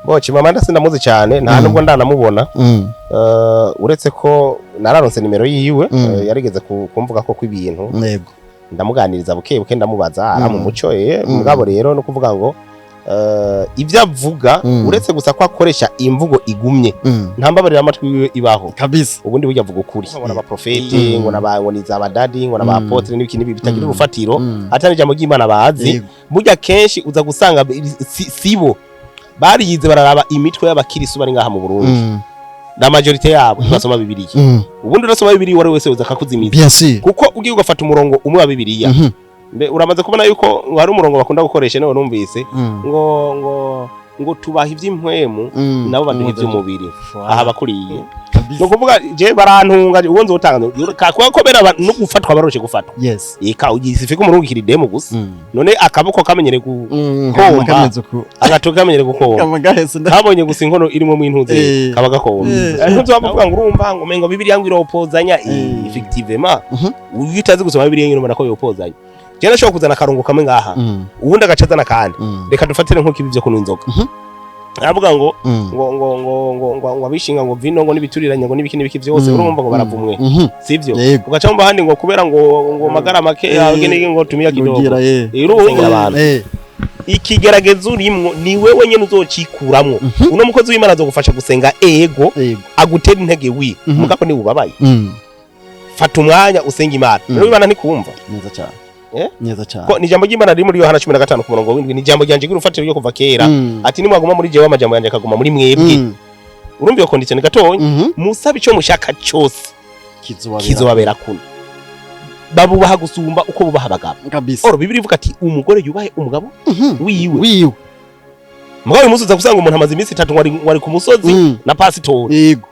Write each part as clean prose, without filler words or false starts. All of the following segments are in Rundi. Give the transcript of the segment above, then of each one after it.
bo Chimamanda sindamuzi cyane nta nubwo ndanamubona uretse ko nararonse nimero yiwe yarigeze kumvuga ko kw'ibintu yego ndamuganiriza buke ndamubaza ara mu muco mugabo rero no kuvuga ngo ibyo avuga uretse gusa ko akoresha imvugo igumye ntambabarira amatwi wiwe ibaho kabisa ubundi burya avuga ukuri ngo n'abaprofeti ngo n'abangoni za DADY ngo n'abapotre n'ibiki nibi bitagira urufatiro atari jambo ry'Imana bazi burya kenshi uza gusanga sibo bariyize bararaba imitwe y'abakirisu bari ngaha mu Burundi la majorité yabo basoma Bibiliya ubundi urasoma Bibiliya wari wese uza kakuzimiza kuko ugiye ugafata umurongo umwe wa Bibiliya mbe uramaze kubona yuko hari umurongo bakunda gukoresha none numvise ngo tubaha ivy'impwemu nabo baduha ivy'umubiri aha bakuriye no kuvuga je barantunga uwo nzotanga ko bera no gufatwa baroshe gufatwa yes ika ugisifika umurongo kiri demo gusa none akaboko kamenyere gukomba agatoka kamenyere gukomba kabonye gusa inkono irimo mu intuze kabaga komba ntuzo bavuga ngo urumva ngo mengo Bibiliya ngo iropozanya effectivement uyitazi gusoma Bibiliya nyine mbona ko yopozanya jena shoko kuzana karongo kamwe ngaha ubundi agacazana kandi reka dufatire nko kibivyo kuno inzoga aravuga ngo abishinga ngo vino ngo nibituriranye ngo nibiki vyose urumva ngo baravumwe sivyo ugaca mu bahandi ngo kubera ngo magara make yawe ngo tumiya kidogo irungira abantu ikigeragezo urimwo ni wewe nyene uzocikuramwo uno mukozi w'Imana azogufasha gusenga ego agutera intege wi mugako ni ubabaye fata umwanya usenga Imana rero Imana ntikumva neza cyane neza cyane ko ni jambo ry'Imana riri muri Yohana 15 ku murongo w'indwi ni jambo ryanje girufatiro ryo kuva kera ati nimwaguma muri jewe amajambo yanje akaguma muri mwebwe urumva iyo condition gatonya musabe ico mushaka cyose kizobabera kuno babubaha gusumba uko bubaha abagabo kabisa oro Bibiliya ivuga ati umugore yubahe umugabo wiwe mugabo umunsi uza gusanga umuntu amaze iminsi 3 wari ku musozi na pasitori yego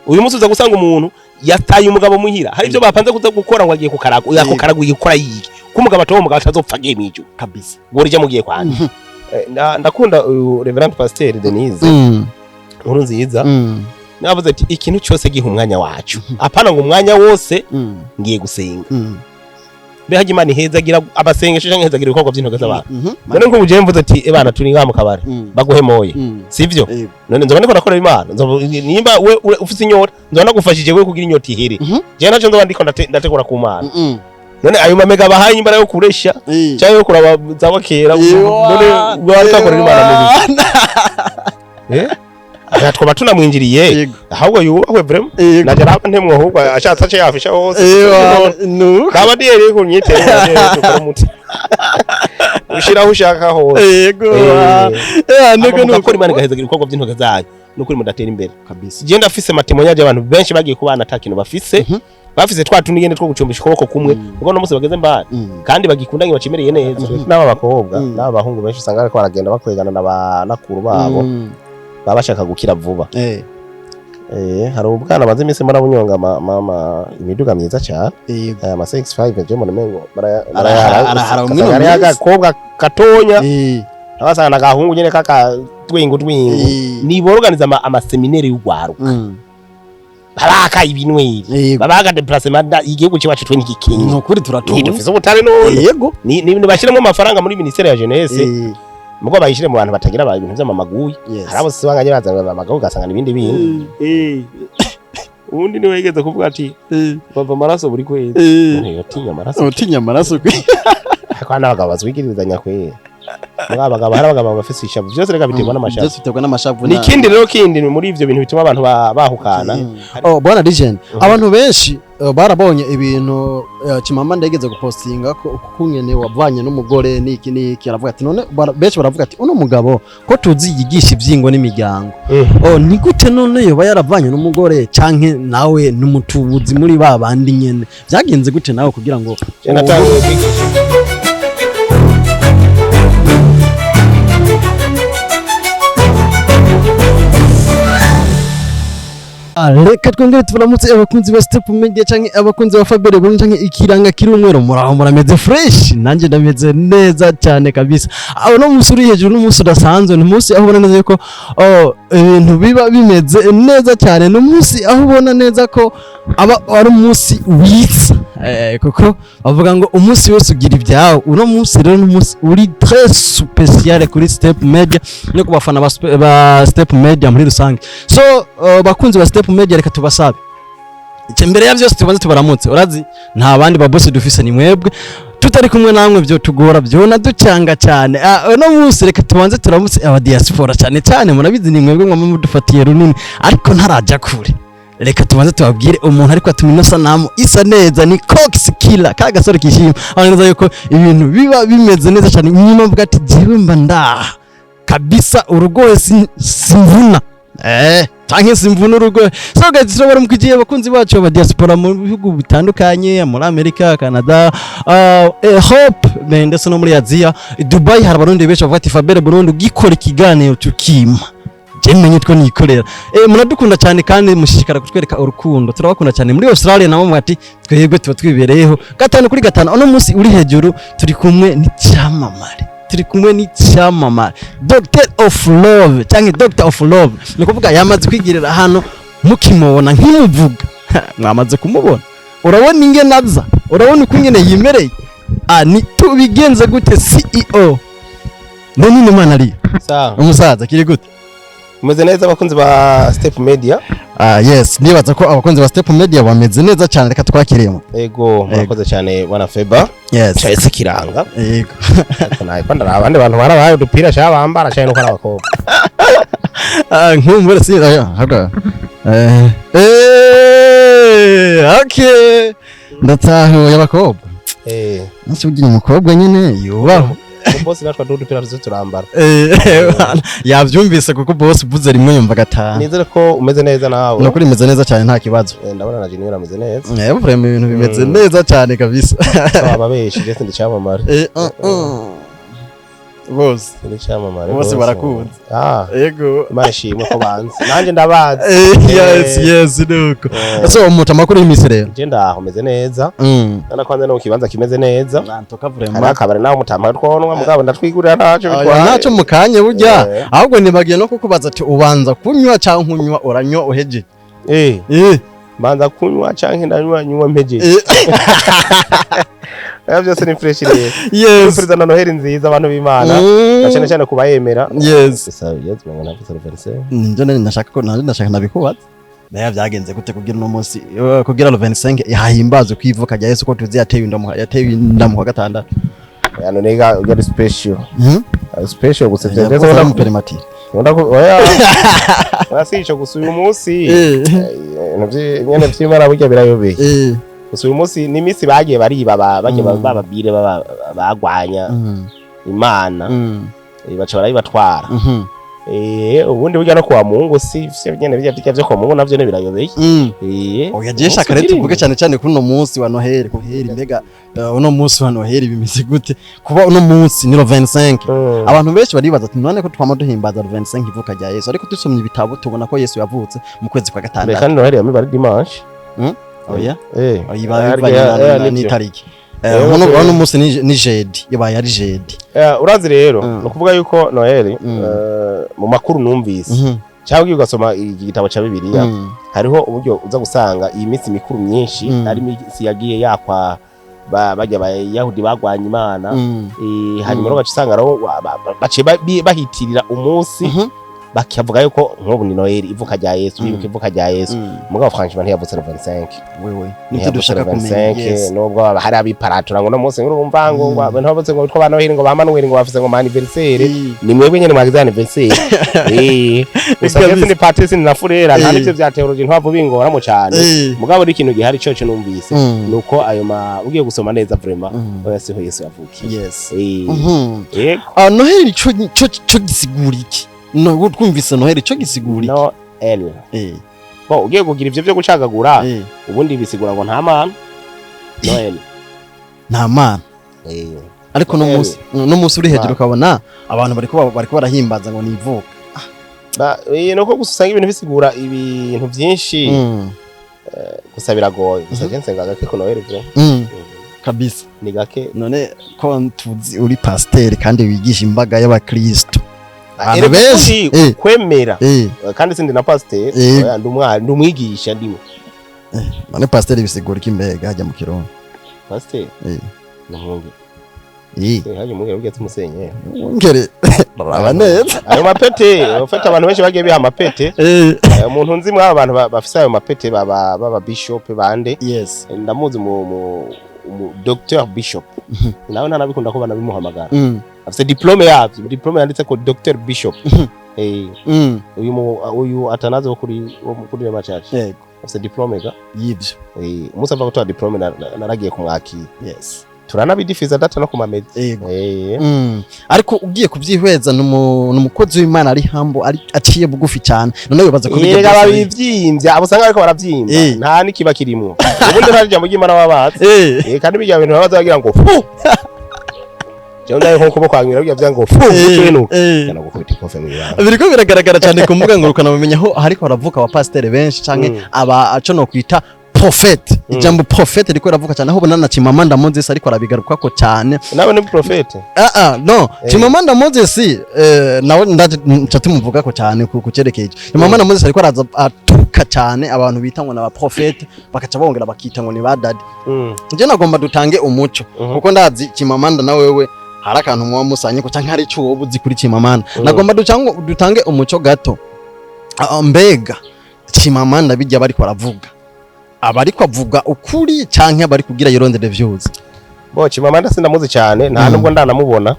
uyu munsi uza gusanga umuntu yataye umugabo muhira hari ibyo bapanze kuza gukora ngo agiye kukarago yakukarago yikora yiki kumugabo ataho umugabo atazopfa gemije kabisa gore je mugiye kwanje ndakunda Reverend Pasteur Denise nkuru nziza navuze ati ikintu cyose giha umwanya wacu apana ngo umwanya wose ngiye gusenga behaje Imana ihezagira abasengesho canke ihezagira ibikorwa by'intoke z'abantu none ngo uje mvuze ati ebana turi ngaha mu kabare baguhemoye sivyo none nzoba ndiko nakora Imana nimba we ufite inyota nzoba nagufashije we kugira inyota ihere je naco nzoba ndiko ndategura ku Mana none ayo mamega bahaye imbara yo kuresha cyangwa yo kuraba zabakera none barakorera Imana mubi atwa tunamwinjiriye ahubwo yubahwe vraiment naje rapa ntemwe ahubwo ashatse ace yafisha hose kaba diye ko nyitera tukora muti ushiraho ushaka hose yego nuko kuri Imana gahezagira ibikorwa by'intoke zanyu nuko uri mudatera imbere kabisa je ndafise matemoyaje abantu benshi bagiye kubana atakintu bafise twatuniye two gucumbisha ukuboko kumwe ubwo no musi bageze mbana kandi bagikundanye bacimereye neza n'aba bakobwa n'aba bahungu benshi usanga ariko baragenda bakwegana n'abanakuru babo babashaka gukira vuba hari ubwana maze iminsi mara bunyonga mama imiduga myiza cyane ama 65 je mbona mengo bara agakobwa katonya abasana nagahungu nyene kaka twingu ni boroganiza ama seminaire y'ugwaruka baraka ibinweri babaga déplacement igihugu cyacu twe n'igikinyi nokuri turatunga dufise ubutare none yego ni bashiramo amafaranga muri ministère ya jeunesse mugo bayishire mu bantu batagira aba ibintu by'amamaguyi harabo sibanganye bazana amagaho gasanga ibindi bintu ubundi ni wegeze kuvuga ati bava maraso buri kwezi utinya maraso akwana abagabo bazwigirizanya kwe abagabo hari abagabo bafise ishavu byose reka biterwa n'amashavu byose biterwa n'amashavu nikindi rero kindi muri ivyo bintu bituma abantu bahukana bwana legend abantu benshi barabonye ibintu Chimamanda yageze gupostinga ko kunyene wavanye n'umugore niki aravuga ati none benshi baravuga ati uno mugabo ko tuzi yigisha ivyingo n'imiryango ni gute none yoba yaravanye n'umugore canke nawe n'umutubuzi muri babandi nyene byagenze gute nawe kugira ngo reka twongere turamutse abakunzi ba Step Media canke abakunzi ba Fabere bunye canke ikiranga kiri umwero muraho murameze fresh nanje ndameze neza cyane kabisa aho no musuri hejuru n'umunsi udasanzwe n'umunsi aho ubona neza yuko ibintu biba bimeze neza cyane n'umunsi aho ubona neza ko aba ari umunsi witsa kuko bavuga ngo umunsi wose ugira ibyawe. Uno munsi rero n'umunsi uri très spécial kuri Step Media no ku bafana ba Step Media muri rusange. So bakunzi ba Step Media reka tubasabe mbere ya byose tubanze tubaramutse. Urazi nta bandi ba boss dufise ni mwebwe, tutari kumwe namwe byo tugora byona ducanga cyane. No munsi reka tubanze turamutse aba diaspora cyane cyane, murabizi ni mwebwe mwamwe mudufatiye runini ariko ntaraja kure. Reka tubanze tubabwire umuntu ariko atumina sanamu isa neza ni Cox Killer ka gasore kishima. Abaneza yuko ibintu biba bimeze neza cyane, nyuma mvuga ati jiwe mba ndaha kabisa urugoye simvuna canke simvuna urugoye. So guys, turabara mukigiye bakunzi bacu ba diaspora mu bihugu bitandukanye muri Amerika, Canada, Europe ndetse no muri Asia. Dubai hari abarundi benshi bavuga ati Fabere Burundi gikora ikiganiro tukima jemenye two nikorera. Muradukunda cyane kandi mushishikara kutwereka urukundo, turabakunda cyane. Muri Australia nabo mwati twebwe tuba twibereyeho 5 kuri 5. Ono munsi uri hejuru turi kumwe ni cyamamare Doctor of Love cyangwa Doctor of Love, ni kuvuga yamaze kwigirira hano mukimubona nk'imuvuga mwamaze kumubona. Urabona ingene aza, urabona uko ingene yimereye. Ni tubigenze gute CEO LENINE Manariyo? Sawa umusaza kiri gute? Umeze neza abakunzi ba Step Media? Yes, nibaza ko abakunzi ba Step Media bameze neza cyane. Reka twakiremo. Yego murakoze cyane bwana Feba. Yes, cyese kiranga. Yego naye kwandara abandi bantu barabaye udupira sha bambara cyane uko abakobwa. Nkumbure si haga okay ndataho y'abakobwa. Nasi ugiye umukobwa nyene yubaho boss natwa dudupira turambara. Yavyumvise kuko boss buze rimwe yumva gatanu. Nizere ko umeze neza nawe. No kuri meze neza cyane nta kibazo. Ndabona na Junior ameze neza. Vraiment ibintu bimeze neza cyane kabisa. Ababeshi je ndi cyamamare. Boss ndi cyamamare. Boss barakunze. Yego mashimwe ko banze. Nanje ndabaza. Yes nuko. So umuta makuru y'imisi rero. Je ndaho meze neza. Nana kwanza no kibanza kimeze neza. Nantoka vraiment. Akabare naho mutama twonwa mugabo ndatwigurira ntaco bitwaye. Ntaco mukanye burya. Ahubwo nibagiye no kukubaza ati ubanza kunywa cyangwa nkunywa uranywa uheje. Banza kunywa canke ndanywa mpeje. Byose ni fresh rero. Yes. Perezida Noel nziza abantu b'Imana. Cyane cyane kubayemera. Yes. Sasa yes bangana kuserverse. Njone ndashaka nabikubaza. Naye byagenze gute kugira no munsi kugira 25 yahimbaze kwivuka rya Yesu ko tuzi yatewe indamu kwa gatandatu. Yano nega ugari special. Special gusevye neza na perimatire. Ndako oya. Wasicho gusuye umunsi. Navye nyene vyimara burya birayobeye. Gusuye umunsi ni misi bagiye bariba bagiye bababire bagwanya Imana. Baca barayibatwara. Ubundi burya no kwa Mungu si nyene byo kwa Mungu navyo ne birayobeye. Oya jesha kare tuvuge cyane cyane kuri no munsi wa Noel kuhera mbega uno munsi wa Noel bimeze gute kuba uno munsi ni 25. Abantu benshi baribaza ati none ko twama duhimbaza 25 ivuka rya Yesu, ariko dusomye ibitabo tubona ko Yesu yavutse mu kwezi kwa gatandatu. Kandi Noel yami bari dimanche. Oya oya ni tariki. Uno munsi ni jeudi, yabaye ari jeudi. Urazi rero no kuvuga yuko Noel mu makuru numvise cyangwa ugasoma igitabo cya Bibiliya hariho uburyo uza gusanga iyi minsi mikuru myinshi ari minsi yagiye yakwa bajya Abayahudi bagwanya Imana. Hanyuma bagacusanga bace bahitirira umunsi bakavuga yuko nk'ubu ni Noel ivuka rya Yesu, ivuka rya Yesu. Mugabo franchement ntiyavutse 25. Wewe nibyo dushaka kumenya. Nubwo hari abiparatura ngo no munsi ngurumva ngo abantu bose ngo bitwa Noel ngo bamanuel ngo bafise ngo anniversaire. Ni mwebwe nyene mwagize anniversaire. Usabye ni parties ni nafurera nta nivyo vya theology ntwavu bingora mu cyane. Mugabo ari ikintu gihari cyo numvise nuko ayo ugiye gusoma neza vraiment oya siho Yesu yavukiye. Yes. Noel cyo gisigura iki? No twumvise Noel cyo gisigura iki? Noel. Bo ugiye kugira ivyo byo gucagagura ubundi bisigura ngo nta mana. Noel nta mana. Ariko no munsi uri hejuru ukabona abantu bariko barahimbaza ngo nivuka. Nuko gusanga ibintu bisigura ibintu byinshi gusa biragoye. Gusa jense ngagake ko Noel byo. Kabisa ni gake. None ko tuzi uri pasteur kandi wigisha imbaga y'abakristo benshi kwemera kandi sindi na pasteur ndumwigisha ndimo. None pasteur bisigura iki mbega hajya mu kirongo? pasteur n'umwungere haje umwungere ugiye tumusenye umwungere baraba neza ayo mapete ufata abantu benshi bagiye biha amapete umuntu nzi mwa abantu bafise ayo mapete baba bishop bande ndamuzi mu Dr Bishop nawe ntanabikunda ko banabimuhamagara afise diplome yavyo diplome yanditse ko Dr Bishop uyu atanaze kuri machachi afise diplome ga yivyo umusa ava gutwara diplome naragiye kumwakira turanabidifiza data no kumameze ariko ugiye kuvyihweza n'umukozi w'Imana ari hambo ari aciye bugufi cyane none yobaza ko biga babivyimbya abo sanga ariko baravyimba nta nikiba kirimo ubundi nta jambo ry'Imana babaza kandi bijya bintu babaza bagira ngo fu cyangwa nko kubo kwangira bya ngo fu cyenu kana gukubita ikofe mu bana biriko biragaragara cyane ku mbuga ngurukana bamenya aho hariko haravuka wa pasteur benshi canke aba aco no kwita prophète ijambo prophète riko ravuka cyane aho bonana Chimamanda Moses ariko arabigaruka ko cyane nawe ni prophète no Chimamanda Moses nawe ndaca tumuvuga ko cyane ku cerekeje Chimamanda Moses ariko araza atuka cyane abantu bita ngo na prophète bakaca bongera bakita ngo ni ba dadi nje nagomba dutange umuco kuko ndazi Chimamanda na wewe hari akantu muwa musanye ko canke hari cyo wobuzi kuri Chimamanda nagomba dutange umuco gato mbega Chimamanda bijya bari ko aravuga abariko avuga ukuri canke abari kugira yirondere views Chimamanda sindamuzi cyane nta nubwo ndanamubona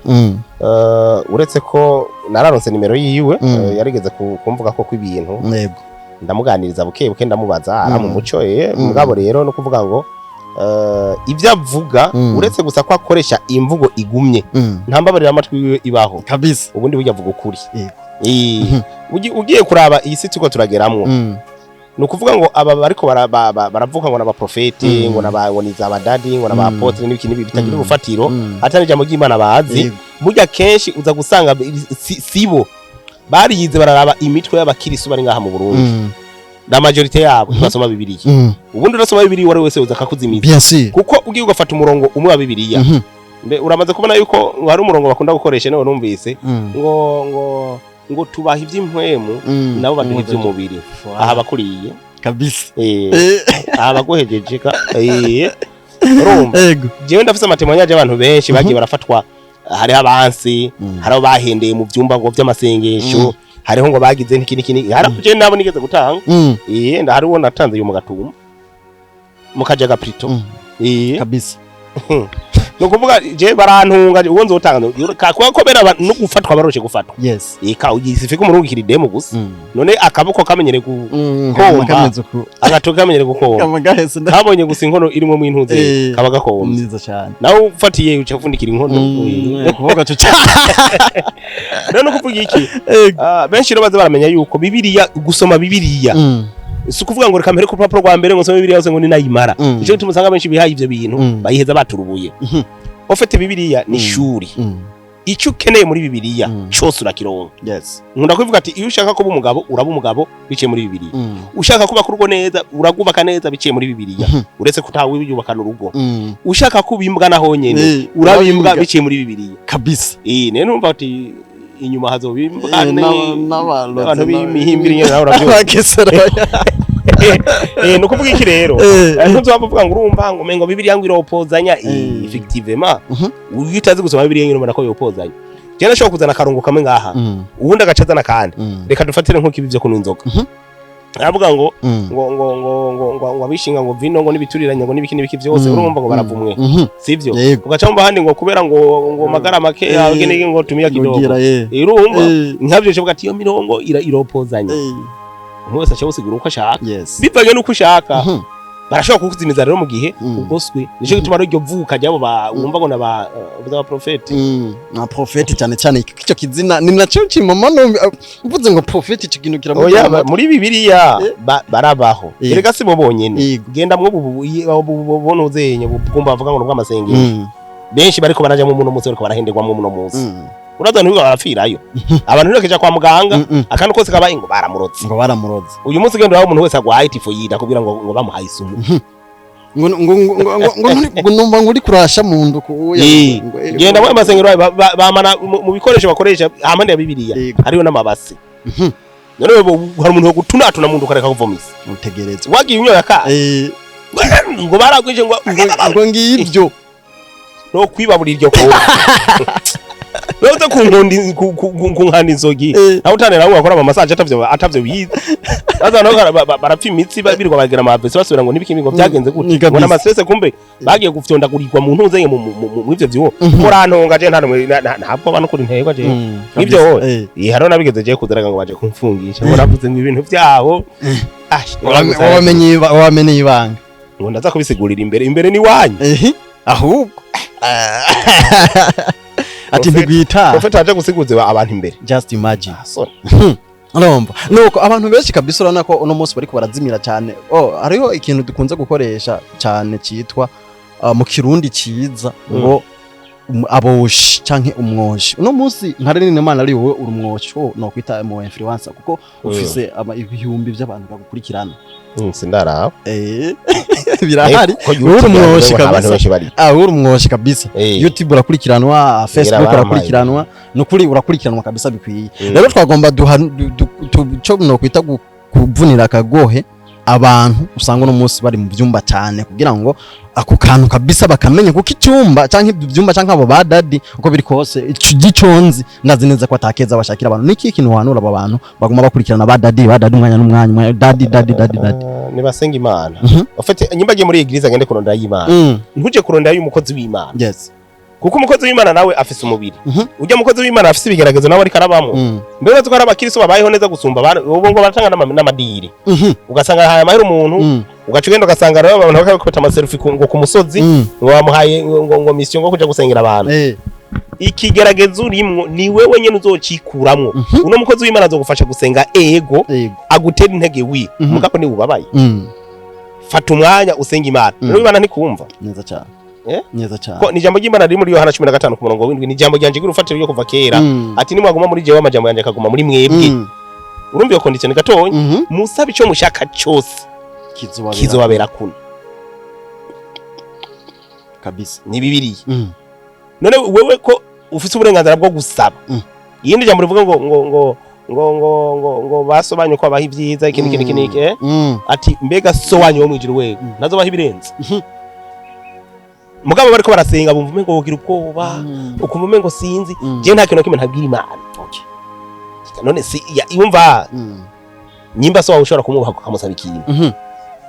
uretse ko nararonse nimero yiwe yarigeze kumvuga ko kwibintu yego ndamuganiriza buke ndamubaza ara mu muco mugabo rero no kuvuga ngo ivyo avuga uretse gusa ko akoresha imvugo igumye ntambabarira amatwi wiwe ibaho kabisa ubundi burya avuga ukuri ugiye kuraba iyi siti ko turageramwo nukuvuga ngo aba bariko baravuga ngo n'abaprofete ngo ngo ni za badadi ngo n'abapotre n'ibiki bitagira ubufatiro atari jambo ry'Imana bazi burya kenshi uza gusanga sibo bariyize bararaba imitwe y'abakirisu bari ngaha mu Burundi la majorité yabo basoma bibiliya ubundi urasoma bibiliya wari wese uza kakuzimiza kuko ugiye ugafata umurongo umwe wa bibiliya mbe uramaze kubona yuko hari umurongo bakunda gukoresha nawe numvise ngo tubaha ivy'impwemu nabo baduha ivy'umubiri aha bakuriye kabisa aha bagohejeje ka urumva jewe ndafise amatemonya y'abantu benshi bagiye barafatwa hari abansi hari bahendeye mu vyumba ngo vy'amasengesho hariho ngo bagize ntikini haraje nabo nigeze gutanga ndahari wo natanze yo mu gatumba mu kajaga prito kabisa nukuvuga je barantunga uwo nzotanga kakobera no gufatwa baroshe gufatwa ika ugisifika umurungikira demo gusa none akaboko kamenyere gukomba agatoka kamenyere gukomba kabonye gusa inkono irimo mu intuze kabaga komba niza cyane nawe ufatiye ucafundikira inkono kuvuga cyo none kuvuga iki benshi rero baza baramenya yuko bibiliya gusoma bibiliya sukuvuga ngo reka mbere ku rupapuro rwa mbere ngo nsome bibiliya yose ngo ni nayimara ico tumusanga benshi bihaye ivyo bintu bayiheza baturubuye ofete bibiliya ni shuri icyo ukeneye muri bibiliya cyose urakironka nkunda kuvuga ati iyo ushaka kuba umugabo uraba umugabo biciye muri bibiliya ushaka kuba ku rugo neza uragubaka neza biciye muri bibiliya uretse kutawe wiyubakana urugo ushaka kuba imbwa naho nyene urabimbwa biciye muri bibiliya kabisa ne numva ati inyuma hazobimbwa n'abantu bimihimbira nyene nawe urabyo nukuvuga iki rero ntuzo bavuga ngo urumva ngo mengo bibiliya ngo iropozanya effectivement uyitazi gusoma bibiliya nyine ubona ko yopozanya cyane shoko kuzana karongo kamwe ngaha ubundi agacazana kandi reka dufatire nko kibivyo kuno inzoga aravuga ngo abishinga ngo vino ngo nibituriranye ngo nibiki vyose urumva ngo baravumwe sivyo ugacamba handi ngo kubera ngo magara make agene ngo tumiya kidogo urumva nkavyo cyo bwati yo mirongo iropozanya umwese acha usigura uko ashaka bivanye nuko ushaka barashobora kukuzimiza rero mu gihe ugoswe nico gituma ryo vuka jabo bumva ngo naba prophet na prophet cyane cyane icyo kizina ni naco Chimamanda mvuze ngo prophet ikiginukira muri bibiliya barabaho erega si bo bonyene genda mwo bonuzenye bugomba bavuga ngo n'amasengesho benshi bariko baraja mu muno musi bariko barahenderwa mu muno musi uraza ntibiga barafirayo abantu ntibakeja kwa muganga akantu kose kabaye ngo baramuroze uyu munsi genda umuntu wese agwaye tifoyida kubwira ngo bamuhaye isumu ngo numva ngo uri kurasha mu nduko genda mu masengero bamana mu bikoresho bakoresha amande ya bibiliya hariyo n'amabase none hari umuntu wo gutunatuna mu nduko areka kuvomisa utegereza wagiye unyoya ka ngo baragwije ngo ngibyo no kwibabura iryo ko Note kungondi kunkana inzogi naho utanera ngo akora amasaje atavyo biza bazana barapfa imitsi babirwa bagira amabese basubira ngo nibiki ngo byagenze gute ngo na stress kumbe bagiye gufyondagurirwa mu ntuze mu ivyo vyo murantonga je ntabwo abantu kuri ntego je ivyo haro nabigeze je kudaraga ngo baje kumfungisha ngo navuze ngo ibintu byabo wamenye ibanga ngo ndaza kubisigurira imbere ni wanyu ahubwo ati ntigwita profeta aje gusiguza abantu imbere just imagine Alomba nuko abantu benshi kabisa urana ko uno munsi bariko barazimira cyane hariho ikintu dukunze gukoresha cyane cyitwa mu kirundi ciza ngo aboshi canke umwoshi uno munsi nka LENINE Manariyo wowe uri umwoshi no kwita mu influencer kuko ufise ibihumbi by'abantu bagukurikirana sindara birahari uri umwoshi kabisa uri umwoshi kabisa YouTube urakurikiranwa Facebook urakurikiranwa nukuri urakurikiranwa kabisa bikwiye rero twagomba cyo no kwita kuvunira akagohe abantu usanga no munsi bari mu byumba cyane kugira ngo ako kantu kabisa bakamenye kuko icyumba canke ibyumba canke abo ba DADY uko biri kose giconzi ndazi neza ko atakeza bashakira abantu niki kintu wanura aba bantu baguma bakurikirana ba DADY umwanya n'umwanya DADY ni basenga Imana ufite nyimbagiye muri igiriza agende kurondera y'Imana ntuje kurondera y'umukozi w'Imana yes kuko umukozi w'Imana nawe afise umubiri ujya umukozi w'Imana afise ibigeragezo nawe ari karabamwe mbere zo karaba kiriso babayeho neza gusumba ubo ngo batanga n'amadiri ugasanga haye amahera umuntu ugacugenda ugasanga rero abantu bakakubita amaselfie ngo ku musozi ngo bamuhaye ngo mission ngo kuja gusengera abantu ikigeragezo urimwo ni wewe nyene uzocikuramwo uno mukozi w'Imana azogufasha gusenga ego agutera intege wi mugako ni ubabaye fata umwanya usenga Imana rero Imana ntikumva neza cyane neza cyane ko ni jambo ry'Imana riri muri Yohana 15 ku murongo w'indwi ni jambo ryanje gurufatira yo kuva kera ati nimwaguma muri jewe amajambo yanje akaguma muri mwebwe urumva yo condition gatonye musabe ico mushaka cyose kizobabera kuno kabisa ni bibiri none wewe ko ufite uburenganzira bwo gusaba yindi jambo rivuga ngo basobanye ko abaha ibyiza ikinike ati mbega so wanyu wo mwijuru wego nazo baha ibirenze mugabo bariko barasenga bumva umengo wogira ubwoba ukumva umengo sinzi je nta kintu kimwe ntabwira Imana none si yumva nyimba so wawe ushobora kumuha kukamusaba ikintu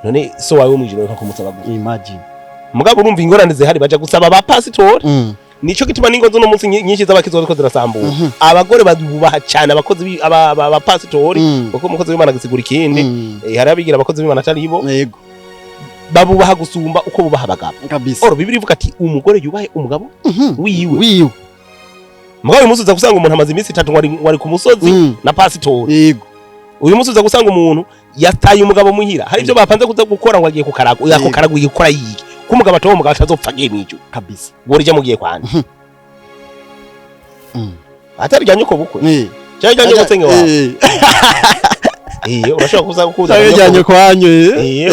none so wawe wo mwijuru wego kumusaba imagine mugabo urumva ingorane zihari baje gusaba ba pastor nico gituma ningo zo no munsi nyinshi z'abakizo ko zirasambuka abagore badubaha cyane abakozi aba pastor kuko umukozi w'Imana gisigura ikindi hari abigira abakozi b'Imana atari bo yego babubaha gusumba uko bubaha abagabo kabisa bibiri ivuga ati umugore yubahe umugabo wiwe mugabo umunsi uza gusanga umuntu amaze iminsi 3 wari ku musozi na pastor yego uyu munsi uza gusanga umuntu yataye umugabo muhira hari ibyo bapanze kuza gukora ngo agiye ku karago yako karago yikora yiki kumugabo atawo umugabo atazopfa gemije kabisa bori je mugiye kwanje atari janye ko bukwe cyajanye gutenge wa urashobora kuza cyajanye kwanyu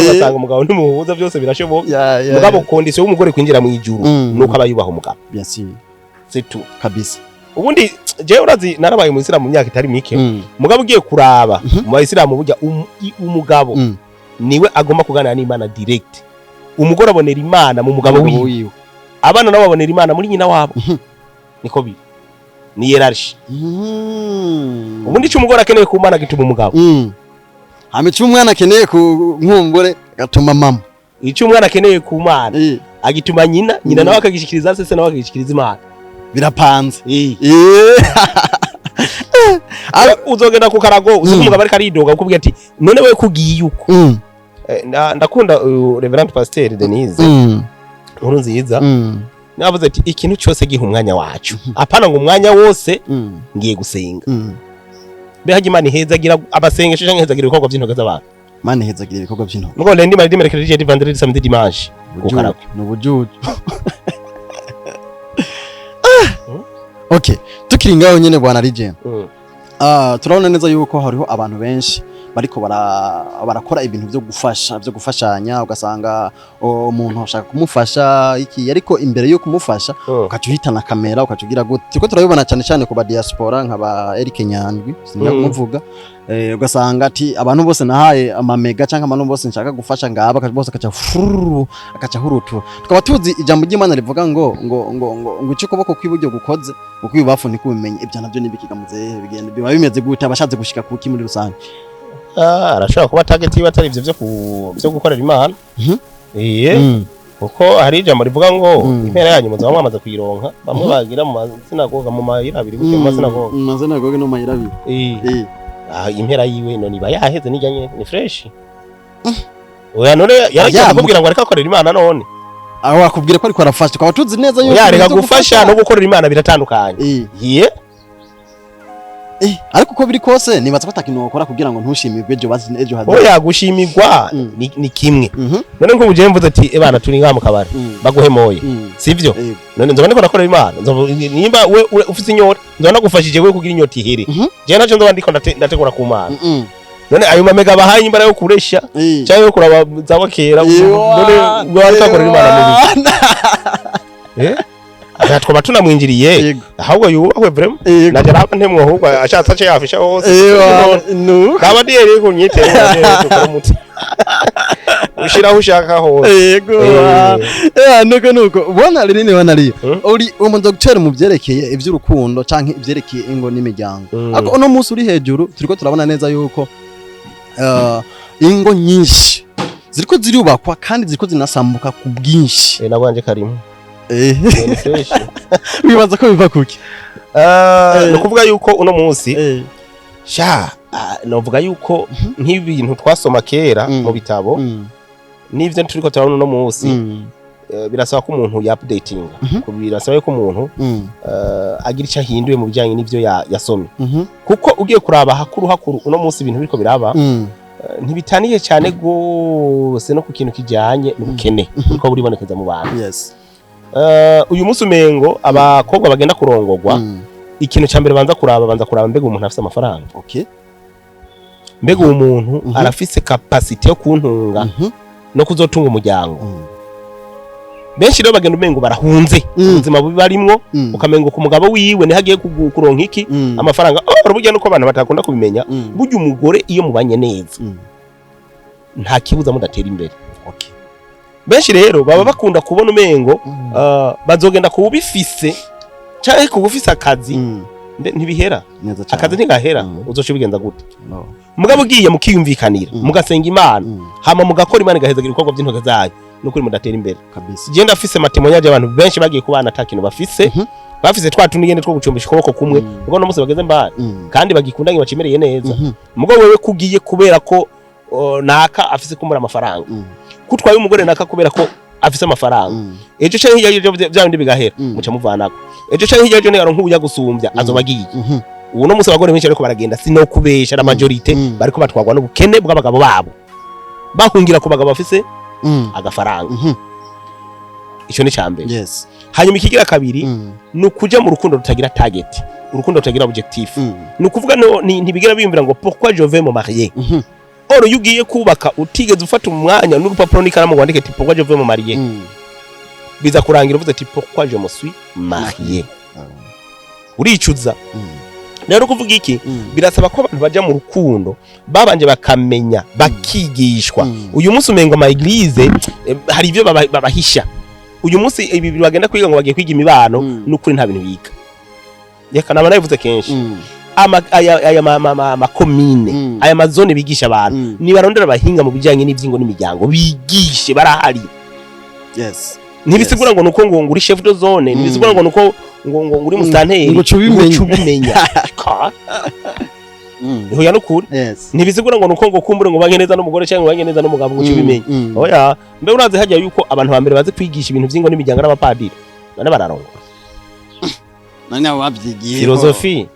ugasanga umugabo ntimuhuza byose birashoboka mugabo condition y'umugore kwinjira mu ijuru nuko abayubaha umugabo bien sûr c'est tout kabisa ubundi je urazi narabaye mu Islam mu myaka itari mike mugabo ugiye kuraba mu Islam burya umugabo niwe agomba kuganira n'Imana direct umugore abonera Imana mu mugabo wiwe abana nabo babonera Imana muri nyina wabo niko biri ni hierarchy ubundi cyo umugore akeneye ku Mana gituma umugabo amica umwana akeneye ku nkumbure gatuma mama icyo umwana akeneye ku Mana agituma nyina nawe akagishikiriza sese nawe akagishikiriza Imana birapanze uzogenda ku karago umugabo ari karidoga ukubwira ati none we kugiye uko ndakunda Reverend Pasteur Denise nkuru nziza navuze ati ikintu cyose giha umwanya wacu apana ngo umwanya wose ngiye gusenga behaje Imana ihezagira abasengesho canke ihezagira ibikorwa by'intoke z'abantu Imana ihezagira ibikorwa by'intoke ngo lendi maridi mercredi vendredi samedi dimanche ku karago n'ubujuju okay tukiri ngaho nyene bwana Legend turabona neza yuko hariho abantu benshi bariko barakora ibintu byo gufashanya ugasanga umuntu ashaka kumufasha iki ariko imbere yo kumufasha ukaca uhitana kamera ukacugira gute tiko turabibona cyane ku ba diaspora nka ba ERIC NYANDWI sinya kumuvuga ugasanga ati abantu bose nahaye amamega canke abantu bose nshaka gufasha ngaba bose akaca hurutu tukaba tuzi ijambo ry'Imana rivuga ngo ico kuboko kw'iburyo gukoze ukwibafu ni kubimenye ibyo navyo nibikigamuze bigenda biba bimeze gute abashatse gushika kuki muri rusange arashobora kuba target yiwe atari ivyo byo gukorera Imana kuko hari ijambo rivuga ngo impera yanyu muzaba mwamaze kuyironka bamwe bagira mu masinagoga mu mayira abiri mu masinagoga no mayira abiri impera yiwe none iba yaheze nijanye ni fresh oya none yareke kubwira ngo areka akorera Imana none aho akubwira ko ariko arafasha tukaba tuzi neza yuko yareka gufasha no gukorera Imana biratandukanye ariko uko biri kose nibaza ko atakintu wakora kugira ngo ntushimirwe ejo hazaza oya gushimirwa ni kimwe none ngo uje mvuze ati ebana turi ngaha mu kabari baguhemoye sivyo none nzoba ndiko nakorera Imana nimba we ufite inyota nzoba nagufashije we kugira inyota ihere je naco nzoba ndiko ndategura ku Mana none ayo mamega bahaye imbara yo kuresha cyangwa yo kuraba zabakera none wakakorera Imana mubi twaba tunamwinjiriye ahubwo yubahwe vraiment naje raba ntemwe ahubwo ashatse ace yafisha hose kaba diye ko nyitera tukora muti ushiraho ushaka hose yego nuko ubona Lenine Manariyo uri umudokiteri mu byerekeye iby'urukundo canke ibyerekeye ingo n'imiryango ako uno munsi uri hejuru turiko turabona neza yuko ingo nyinshi ziriko zirubakwa kandi ziriko zinasambuka ku bwinshi nabanje karimo bibaza ko biva kuki no kuvuga yuko uno munsi novuga yuko nk'ibintu twasoma kera mu bitabo n'ivyo turiko turabona uno munsi birasaba ko umuntu ya updating birasaba ko umuntu agira icyo ahinduye mu bijyanye n'ivyo yasomye kuko ugiye kuraba hakuru uno munsi ibintu biriko biraba ntibitaniye cyane gose no ku kintu kijanye n'ubukene uko buribonekeza mu bantu uyu munsi umengo abakobwa bagenda kurongorwa ikintu cyambere banza kuraba mbega umuntu afite amafaranga mbega umuntu arafise capacity yo kuntunga no kuzotunga umuryango benshi rero bagenda umengo barahunze ubuzima bubi barimwo ukamengo ku mugabo wiwe ni hagiye kuronka iki amafaranga burya nuko abantu batakunda kubimenya burya umugore iyo mubanye neza nta kibuza mudatera imbere benshi rero baba bakunda kubona umengo bazogenda kubifise cyangwa kubufisa akazi ntibihera akazi ntigahera uzoca bigenza gute mugabo ugiye mukiyumvikanira mugasenga Imana hama mugakora Imana igahezagira ibikorwa by'intoke zayo nukuri mudatera imbere kabisa je ndafise matemoyaje abantu benshi bagiye kubana atakintu bafise bafise twatunigende two gucumbisha ukuboko kumwe ubwo no musi bageze mbana kandi bagikundanye bacimereye neza mugabo wewe kugiye kubera ko naka afise kumura amafaranga kutwaye umugore naka kubera ko afise amafaranga ejo cyane hirya byabindi bigahera muca muvanako ejo cyane hirya ne aronka ubuya gusumbya azobagiye uwo no musi abagore benshi ariko baragenda sino kubesha na majorite bariko batwagwa n'ubukene bw'abagabo babo bahungira ku bagabo bafise agafaranga ico ni cyambere hanyuma ikigira kabiri nukuja mu rukundo rutagira target urukundo rutagira objectif nukuvuga ntibigira biyumvira ngo pourquoi je vais me marier oro yugiye kubaka utigeze ufata umwanya n'urupapuro n'ikaramu ngo wandike pourquoi je vais me marier biza kurangira uvuze ati pourquoi je me suis marié uricuza rero kuvuga iki birasaba ko abantu baje mu rukundo babanje bakamenya bakigishwa uyu munsi umengo ama église hari ivyo babahisha uyu munsi ibi bagenda kwiga ngo bagiye kwiga imibano n'ukuri nta bintu biga yakana banavuze kenshi aya makomine aya mazone bigisha abantu ni barondera abahinga mu bijyanye n'ivyingo n'imiryango bigishe barahari ntibisigura ngo nuko ngo uri chef de zone ntibisigura ngo nuko ngo uri musanteri ngo cubimenya niho yanukuri ntibisigura ngo nuko ngo kumbure ngo bange neza n'umugore cyangwa bange neza n'umugabo ngo cubimenya oya mbe uraze hajya yuko abantu ba mbere bazi kwigisha ibintu vy'ingo n'imiryango n'abapadiri nane bararongo nane wabyigiye filosofi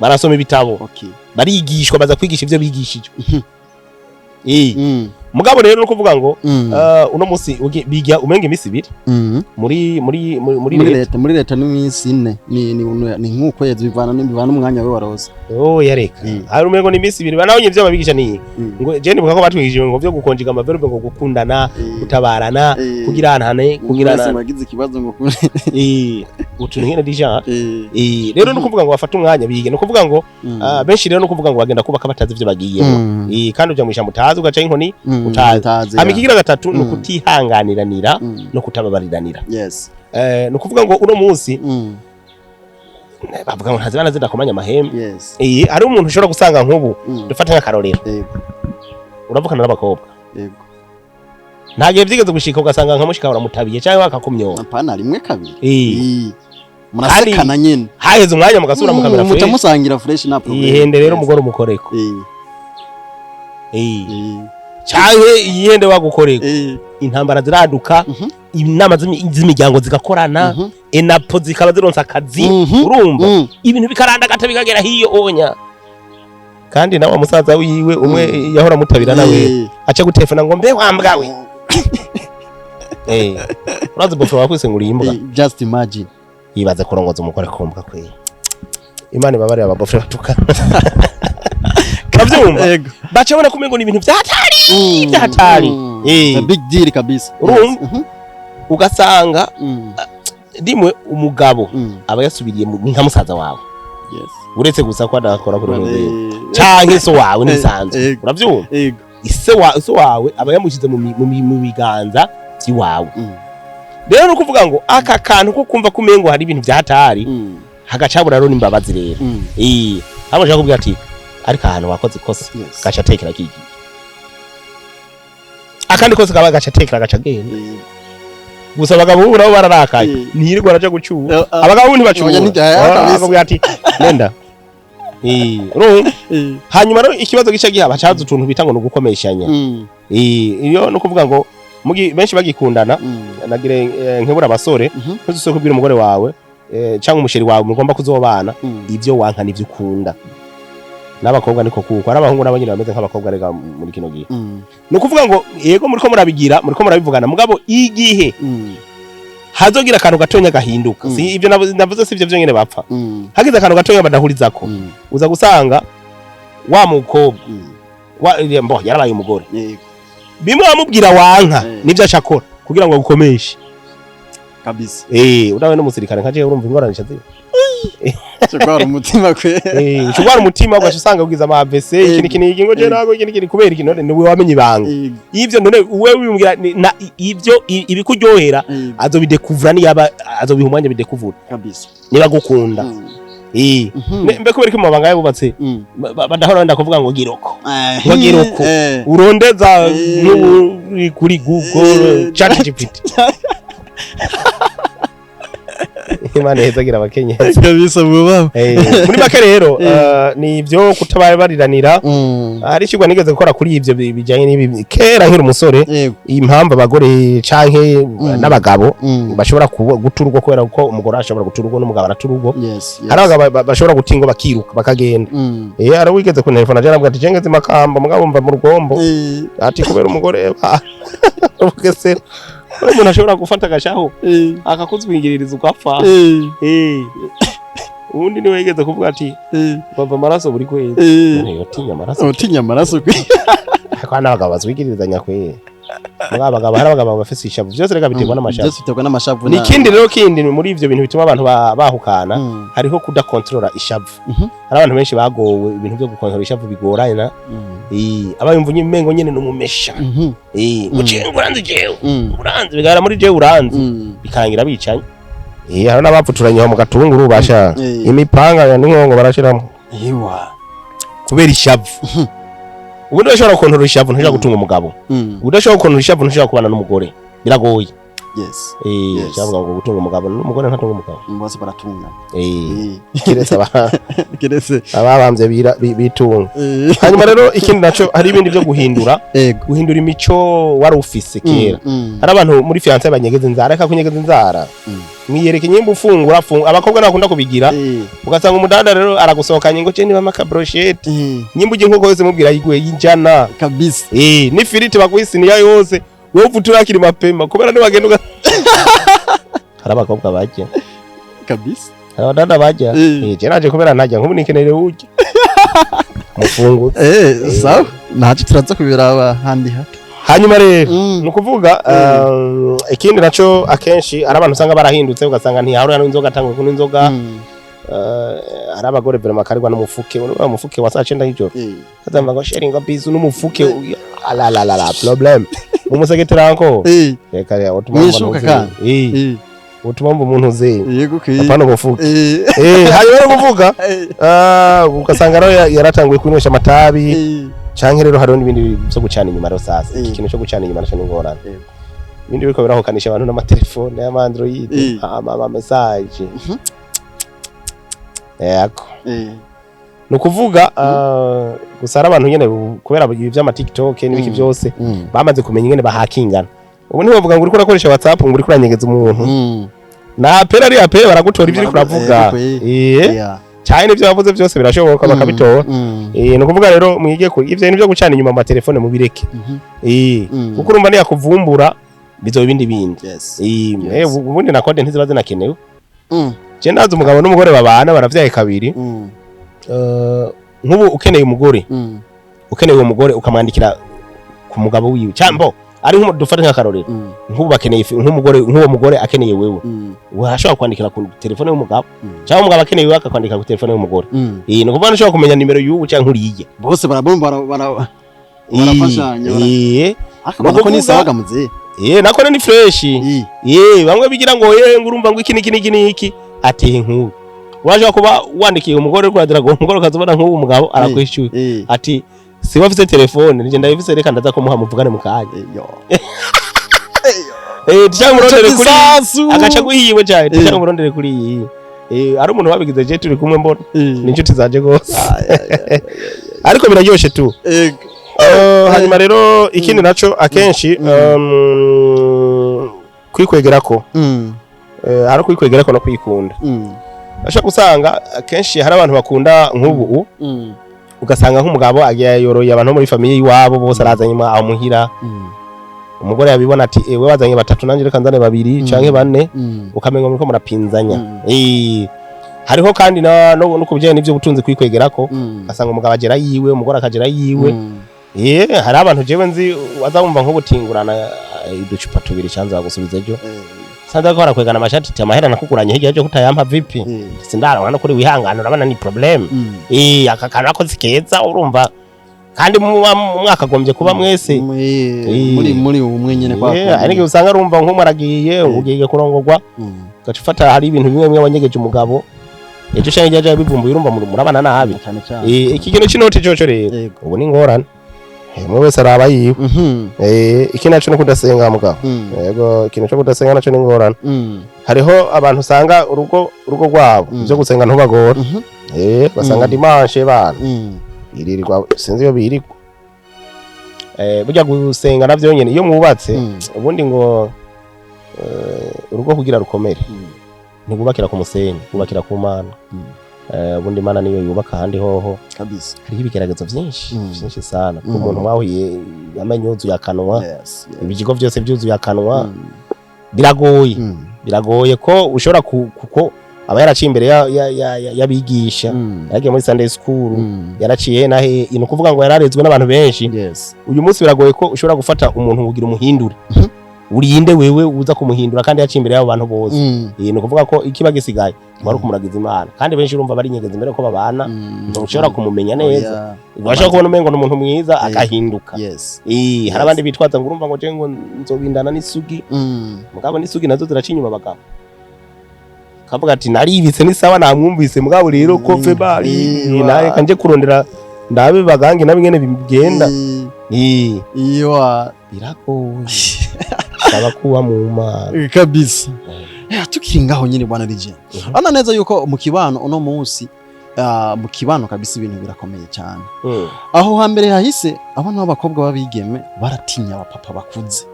barasoma ibitabo barigishwa baza kwigisha ivyo bigishije mugabo rero no kuvuga ngo uno munsi biga umenga imisi 2 muri leta n'imisi 4 ni nk'ukwezi bivana umwanya we waroza yareka hari umengo ni imisi 2 banaho nyivyo babigisha ni ngo je ndibuka ko batwigishije ngo vyo gukonjiga amaverbe ngo gukundana gutabarana kugiranane bagize ikibazo ngo utuntu nkene dija rero no kuvuga ngo bafata umwanya bige no kuvuga ngo benshi rero no kuvuga ngo bagenda kubaka batazi ivyo bagiyemo kandi uja mwisha mutazi ugaca inkoni utazi amikigira gatatu no kutihanganiranira no kutababariranira no kuvuga ngo uno munsi bavuga ngo ntazibana zidakomanya amahembe ari umuntu ushobora gusanga nk'ubu dufata nk'akarorero uravukana n'abakobwa nta gihe byigeze gushika ugasanga nka mushika uramutabiye cyangwa bakakumyoba apana rimwe kabiri murasekana nyine haheze umwanya mugasura mukamera fresh mutamusangira fresh na problem ihende rero umugore umukoreko cyangwa ihende wagukoreko intambara ziraduka inama z'imiryango zigakorana enapo zikaba zironsa akazi urumva ibintu bikarandagata bikagera hiyo onya kandi nawe musaza wiwe umwe yahora mutabira nawe aca gutelefona ngo mbe wambwawe urazi bofo wakwise nguri imbwa just imagine yibaze kurongoza umukore kombwa kwe Imana babare ababofo batuka kavyumva bacabona kumengo ni ibintu byatari a big deal kabisa ugasanga dimwe umugabo aba yasubiriye nka musaza wawe uretse gusa ko adakora kuri rwego canke so wawe nisanzwe uravyumva ise wawe aba yamushize mu biganza by'iwawe rero no kuvuga ngo aka kantu ko kumva kumengo hari ibintu byatari hagacabura rero nimbabazi rero habo nshaka kubwira ati ariko ahantu wakoze ikosa gacha tekera kiki akandi kose kaba gacha tekera gacha genda gusa abagabo urabo bararakaye ntirirwa araje gucyura abagabo ntibacyura akabwira ati nenda hanyuma rero ikibazo gica gihaba cyaza utuntu bita ngo nugukomeshanya iyo no kuvuga ngo benshi bagikundana nagire nkebura abasore ntuzose kubwira umugore wawe cyangwa umusheri wawe mugomba kuzobana ivyo wanka nivyo ukunda n'abakobwa niko kuko ari abahungu n'abanyine bameze nk'abakobwa rega muri kino gihe no kuvuga ngo yego muriko murabivugana mugabo igihe hazogira akantu gatonya gahinduka si ivyo navuze si ivyo byonyene bapfa hagize akantu gatonya badahurizako uza gusanga wa mukobwa yarabaye umugore bimwe bamubwira wanka nivyo acakora kugira ngo gukomeshe kabisa udawe n'umusirikare nkaje urumva ingorane cyazi cyagwara umutima kwe cyagwara umutima ugasanga ugize ama AVC iki ngo je nago iki kubera iki none niwe wamenye ibanga ivyo none wewe wimbwira ivyo ibikuryohera azobidekuvura ni yaba azobihumanya bidekuvura kabisa niba gukunda mbe kubera ko mabanga yabubatse badahora wenda kuvuga ngo giroko urondeza kuri Google ChatGPT Imana hezagira abakenyezi kabisa bubaba muri make rero ni ibyo kutabariranira ari cyo nigeze gukora kuri ibyo bijanye n'ibi kera nkiri umusore impamvu abagore canke n'abagabo bashobora guturwa kubera ko umugore ashobora guturwa n'umugabo araturwa hari abagabo bashobora gutingo bakiruka bakagenda ari wigeze ku telefone aje nabwo ati jengeze makamba mugabo mva mu rugombo ati kubera umugore ubugese umuntu ashobora gufata agashaho akakuzwingiririza ugapfa ubundi niwe yigeze kuvuga ati bava amaraso buri kwezi utinya amaraso kwe akana abagabo bazwigirizanya kwe abagabo hari abagabo bafise ishavu byose rega biterwa n'amashavu nikindi rero kindi muri ivyo bintu bituma abantu bahukana hariho kudakontrola ishavu hari abantu benshi bagowe ibintu byo gukontrola ishavu bigorana abayumva nyimengo nyene numumesha mucengo uranze jewe uranze bigara muri jewe uranze bikangira bicanye hari n'abapfuturanye mu gatunguru basha imipanga ya n'inkongo barashiramo kubera ishavu ubundi bashobora gukontrola ishavu ntashobora gutunga umugabo udashobora gukontrola ishavu ntashobora kubana n'umugore biragoye cyavuga ngo gutunga umugabo n'umugore ntatunga umugabo bose baratunga kiretse ababambye bitunga hanyuma rero ikindi naco hari ibindi byo guhindura imico wari ufise kera hari abantu muri fiance banyegeza inzara reka kunyegeza inzara mwiyereke nyimba ufungura abakobwa nakunda kubigira ugasanga umudada rero aragusohokanye ngo je niba maka brochette nyimba uje nkoko yose mubwira yigwe yinjana kabisa ni firiti bagwisiniya yose wowe uturakiri mapema kubera nibagenda hari abakobwa bajya kabisa abadada bajya je naje kubera najya nkubu nikenere uje mufungu sawa naje turaza kubiraba handi hato hanyuma rero nukuvuga ikindi naco akenshi ari abantu usanga barahindutse ugasanga ntiyahurira n'inzoga atangwe kuno inzoga ari abagore vero makarigwa n'umufuke umufuke wa saa 9 y'ijoro kazamba ngo sharing bizu n'umufuke la problem umusegetera anko reka ya utumamba umuntu ze yego ke apana umufuke hanyuma kuvuga ugasanga rero yaratanguye kunywesha amatabi canke rero hariho n'ibindi byo gucana inyuma rero sasa iki kintu cyo gucana inyuma naco n'ingorane ibindi biko birahokanisha abantu n'amatelefone y'ama Android ama message yako nukuvuga gusara abantu nyene kubera ivy'ama TikTok n'ibiki byose bamaze kumenya ingene bahakingana ubu niho bavuga ngo uri kurakoresha WhatsApp ngo uri kuranyegeza umuntu na pera ari ape baragutora ivyo uri kuravuga cyane n'ibyo bavuze byose birashoboka bakabitora nukuvuga rero mwige ko ivyo n'ibyo gucana inyuma ama telefone mu bireke kuko urumva niya kuvumbura bizo bindi ubundi na code ntizibaze nakenewe je ndazi umugabo n'umugore babana baravyaye kabiri nkubu ukeneye umugore ukeneye uwo mugore ukamwandikira ku mugabo wiwe cyambo ari dufate nk'akarorero nkubu bakeneye nk'umugore nk'uwo mugore akeneye wewe washobora kwandikira ku telefone y'umugabo cyangwa umugabo akeneye wewe akakwandika ku telefone y'umugore no kuvuga nshobora kumenya nimero y'ubu cyangwa nkuriye bose barafashanya akabako ni saga muze nako ni fresh bamwe bigira ngo ngurumva ngo iki niki ati nk'ubu waje kuba wandikiye umugore kuradira ngo umugore kazobona nk'ubu umugabo arakwishyuye ati si wafise telefone nije ndayifise reka ndaza kumuha muvugane mukanye tishaka murondere kuri agaca guhiwe cyane tishaka murondere kuri ari umuntu wabigize je turi kumwe mbona n'inshuti zaje gose ariko biraryoshe tu hanyuma rero ikindi naco akenshi kwikwegerako ari kwikwegerako no kwikunda ashaka gusanga akenshi hari abantu bakunda nk'ubu ugasanga nk'umugabo agiye yoroye abantu muri famiye yiwabo bose arazanye aho muhira umugore yabibona ati we wazanye batatu nanje reka nzane babiri canke bane ukamenga muri ko murapinzanya hariho kandi no kubijanye n'ivyo butunzi kwikwegerako asanga umugabo agera yiwe umugore akagera yiwe hari abantu jewe nzi wazamumva nk'ubutingurana iducupa tubiri canza gusubiza ejo sanza ko harakwegana amashati ati amahera nakuguranye hirya cyo kutayampa vipi sindara wana kuri wihangana urabana ni problem akakana ko zikeza urumva kandi mwaka gombye kuba mwese muri umwe nyene kwa ariko usanga urumva nk'umaragiye ugiye kurongorwa gacufata hari ibintu bimwe bimwe abanyegeje umugabo ejo cyane yaje bivumbuye urumva murabana nabi iki kintu cy'inoti cyoco rero ubu ni ngorane mwe wese araba yiwe iki naco no kudasenga mugabo yego ikintu cyo kudasenga naco ni ngorane hariho abantu usanga urugo rwabo byo gusenga ntubagora basanga dimanche bana iririrwa sinzi yo birirwa burya gusenga navyo nyene iyo mwubatse ubundi ngo urugo kugira rukomere ntibubakira ku musenyi bubakira ku mana ubundi mana niyo yubaka handi hoho kabisa hari ibigeragezo byinshi sana ku muntu mwahuye amenyuzu yakanwa ibijigo byose byuzu yakanwa biragoye ko ushobora kuko aba yaraciye imbere yabigisha yagiye muri Sunday school yaraciye nahe ino kuvuga ngo yararezwe n'abantu benshi uyu munsi biragoye ko ushobora gufata umuntu ugira umuhindure urinde wewe uza kumuhindura kandi yaciye imbere y'abo bantu bose ino kuvuga ko ikiba gisigaye bari kumuragiza Imana kandi benshi urumva bari nyegeza imbere ko babana ntushobora kumumenya neza ubasha kubona umengo n'umuntu mwiza akahinduka hari abandi bitwaza ngo urumva ngo je ngo nzobindana n'isugi mugabo n'isugi nazo ziracinyuma bagabo kavuga ati naribitse ni sawa namwumvise mugabo rero ko fe bari naye kanje kurondera ndabe bagange nabingene bigenda iyo biragoye abakuwa mu Mana kabisa tukiri ngaho nyine bwana Legend ana neza yuko mu kibano uno munsi mu kibano kabisa ibintu birakomeye cyane aho hambere hahise abana b'abakobwa babigeme baratinya abapapa bakuze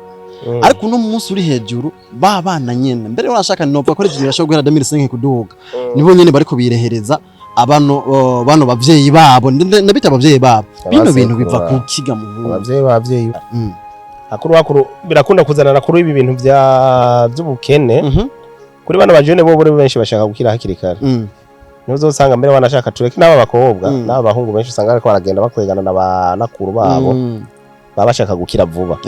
ariko uno munsi uri hejuru babana nyene mbere urashaka nova ko ivyo birashobora guhera 2005 kuduga nibo nyene bariko birehereza bano bavyeyi babo ndabita abavyeyi babo bino bintu biva ku kiga mu abavyeyi akuru birakunda kuzanana kuri ibi bintu by'ubukene kuri bana bajene bo buri benshi bashaka gukira hakiri kare nizo usanga mbere banashaka tureke n'aba bakobwa n'aba bahungu benshi usanga ariko baragenda bakwegana n'abanakuru babo baba bashaka gukira vuba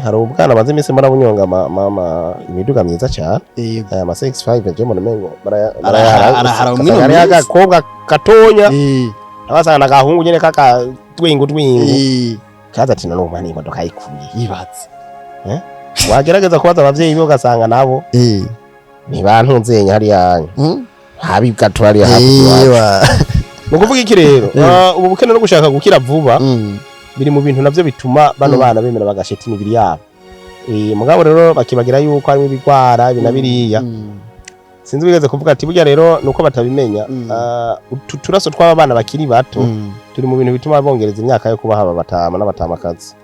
hari ubwana banze iminsi mbona bunyonga mama imiduga myiza cyane ama 65 je mbona mengo ara umwe agakobwa katonya abasanga nagahungu nyene kaka twingu kaza ati none umwana imodoka yikuye yibatse wagerageza kubaza abavyeyi bo gasanga nabo ni bantunzenya hari yanyu habibwa twari hafi no kuvuga iki rero ubu bukene no gushaka gukira vuba biri mu bintu navyo bituma bano bana bemera bagasheta imibiri yabo mugabo rero bakibagira yuko harimo ibigwara binabiriya sinzi bigeze kuvuga ati burya rero nuko batabimenya turaso twaba bana bakiri bato turi mu bintu bituma bongereza imyaka yo kubaha abatama n'abatamakazi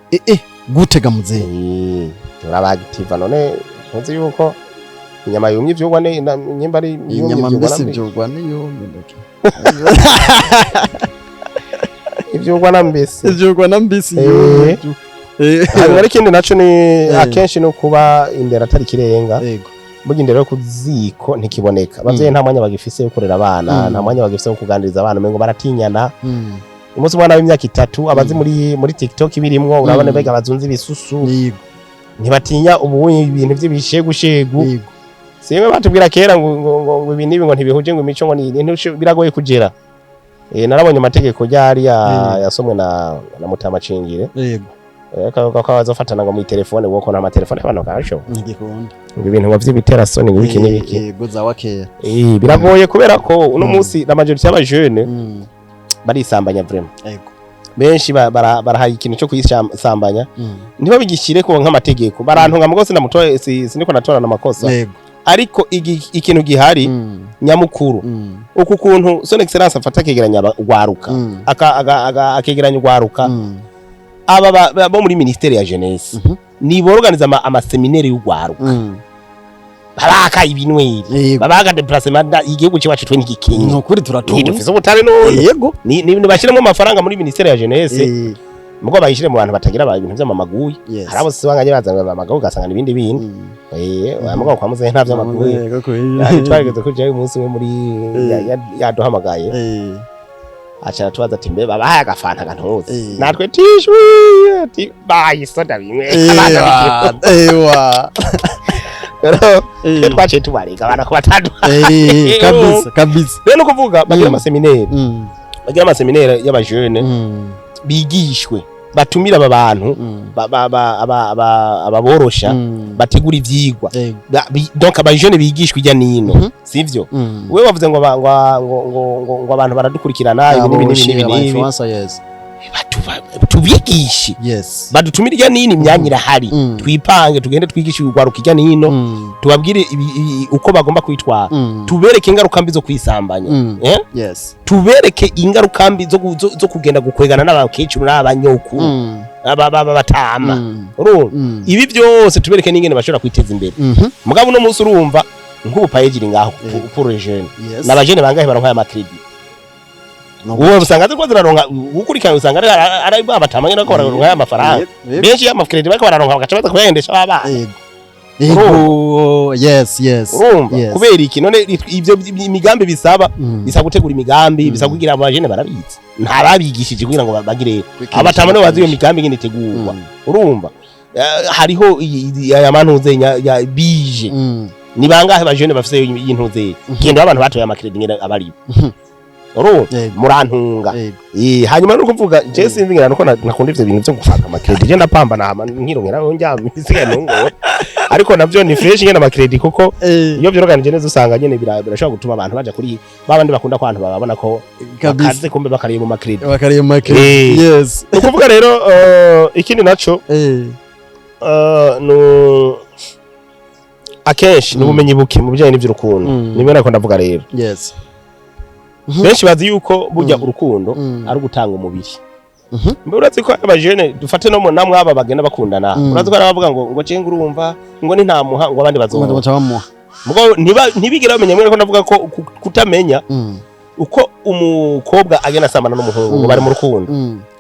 gutega muzehe turabagitiva none nzi yuko inyama yumye ivyugwa ne nyimba ari inyama mbese ivyugwa ne yumye ivyugwa na mbese yumye hari ikindi naco ni akenshi no kuba indera atari kirenga burya indera yo kuziko ntikiboneka abavyeyi nta mwanya bagifise yo kurera abana nta mwanya bagifise yo kuganiriza abana mengo baratinyana umunsi mwana w'imyaka 3 abazi muri TikTok birimwo urabona bega bazunze ibisusu ntibatinya ubu ibintu by'ibishegu siwe batubwira kera ngo ibi nibi ngo ntibihuje ngo imico ngo ni biragoye kugera narabonye amategeko yari yasomwe na Mutama Cingire ko bazofatana ngo mu telefone woko na amatelefone abantu kasho ngikunda ibintu ngo vy'ibitera soni ngo iki n'iki yego zawa kera biragoye kubera ko uno munsi la majorité y'abajene barisambanya vraiment benshi barahaye ikintu cyo kuyisambanya niba bigishire ko nk'amategeko barantunga mugose namutoye siniko natorana amakosa ariko ikintu gihari nyamukuru uku kuntu son excellence afata kegeranya ugwaruka akegeranya ugwaruka aba bo muri ministeri ya jeunesse ni borganiza amaseminaire y'ugwaruka baraka ibinweri babaga déplacement igihugu cyacu twe n'igikinyi nokuri turatunze dufise ubutare none yego ni bashiremo amafaranga muri ministeri ya jeunesse mugo bayishire mu bantu batagira ibintu by'amamaguye harabo sibanganye bazanga amagaho gasanga ibindi bintu mugo kwa muze nta by'amamaguye twageze ko je umunsi umwe muri yaduhamagaye acha tubaza ati mbe babaye agafanta gantuze natwe tishwi ati bayisoda bimwe twaciye tubareka abana ko batatu kabisa rero kuvuga bagira amaseminaire y'abajene bigishwe batumira aba bantu ababorosha bategura ivyigwa donc abajene bigishwe ijya nino sivyo wewe wavuze ngo abantu baradukurikirana ibi nibi tubigishe badutumira ijya nini imyanya irahari twipange tugende twigishe urwaruka ijya nino tubabwire uko bagomba kwitwara tubereke ingaruka mbi zo kwisambanya tubereke ingaruka mbi zo kugenda gukwegana n'abakecuru n'abanyoku batama ibi byose tubereke n'ingene bashobora kwiteza imbere mugabo no munsi urumva nk'ubu payegiri ngaho pour les jeunes n'abajene bangahe baronka ya makredi uwo usanga ziko ziraronka ukurikana usanga ari babatamanye nako bararonka ya mafaranga benshi ya makredi bako bararonka bagacabaza kuhendesha baba yes kubera iki none ivyo imigambi bisaba gutegura imigambi bisaba kugira abajene barabizi nta babigishije kugira ngo bagire abatamane bazi iyo migambi ngene tegurwa urumva hariho aya mantuze ya bije ni bangahe bajene bafise y'intuze gendo abantu batoye amakredi ngene abari murantunga hanyuma no kuvuga je sinzi ngira nuko nakunda ivyo bintu byo gufaka amakredi je ndapamba na nkirongera njya misiga nungo ariko navyo ni fresh ngene amakredi kuko iyo byorganije neza usanga nyene birashobora gutuma abantu baje kuri babandi bakunda ko abantu babona ko kaze kumbe bakariye mu makredi yes no kuvuga rero ikindi naco no akenshi n'ubumenyi buke mu bijanye n'ivy'urukundo nimwe nako ndavuga rero yes benshi bazi yuko burya urukundo ari gutanga umubiri mbe uratse ko abajene dufate no namwe aba bagenda bakundana uratse ko arabavuga ngo cenga urumva ngo ni nta muha ngo abandi bazomuha mugo ntibigira bamenye mwe ko ndavuga ko kutamenya uko umukobwa agenda asambana n'umuhungu ngo bari mu rukundo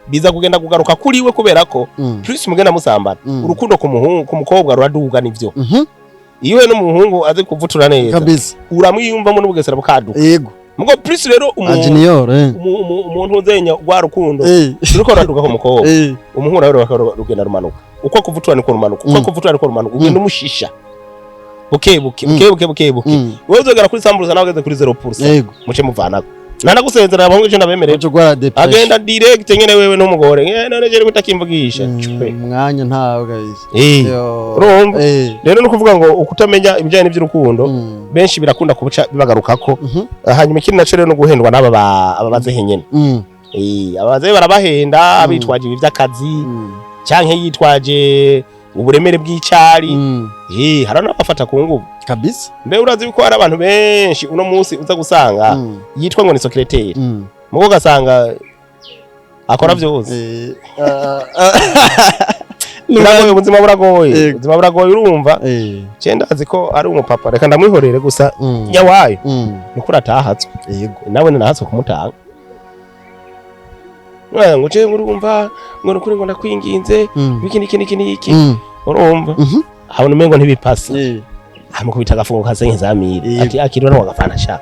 biza kugenda kugaruka kuri we kubera ko plus mugenda musambana urukundo ku muhungu ku mukobwa ruraduga nivyo iwe n'umuhungu aze kuvutura neza uramwiyumvamo n'ubugesera bukaduka yego mugo plus rero umuntu uzenya rwa rukundo ruko raduka ku mukobwa umuhungu rero rugenda rumanuka uko kuvutura niko rumanuka uko kuvutura niko rumanuka ugenda umushisha buke wowe uzogera kuri sambuza nawe ageze kuri 0% muce muvanako nanagusezera abahungu cyo nabemereye agenda direct nyene wewe n'umugore none je gutakimvugisha mwanya ntawe guys urumva rero no kuvuga ngo ukutamenya ibijyanye n'iby'urukundo benshi birakunda kubuca bibagarukako hanyuma ikindi naco rero no guhendwa n'aba bazehe nyene abazehe barabahenda abitwaje ibi by'akazi canke yitwaje uburemere bw'icari harana abafata ku ngubu kabisa mbe urazi ko hari abantu benshi uno munsi uza gusanga yitwa ngo ni secretary mugo gasanga akora byose niragoye ubuzima buragoye urumva cenda azi ko ari umupapa reka ndamwihorere gusa yawayo niko ratahatswe yego nawe ninahatswe kumutanga ngo je urumva ngo nukuri ngo ndakwinginze iki urumva habona umengo ntibipasa amukubita agafungo ka 5000 ati akirwa no gafana sha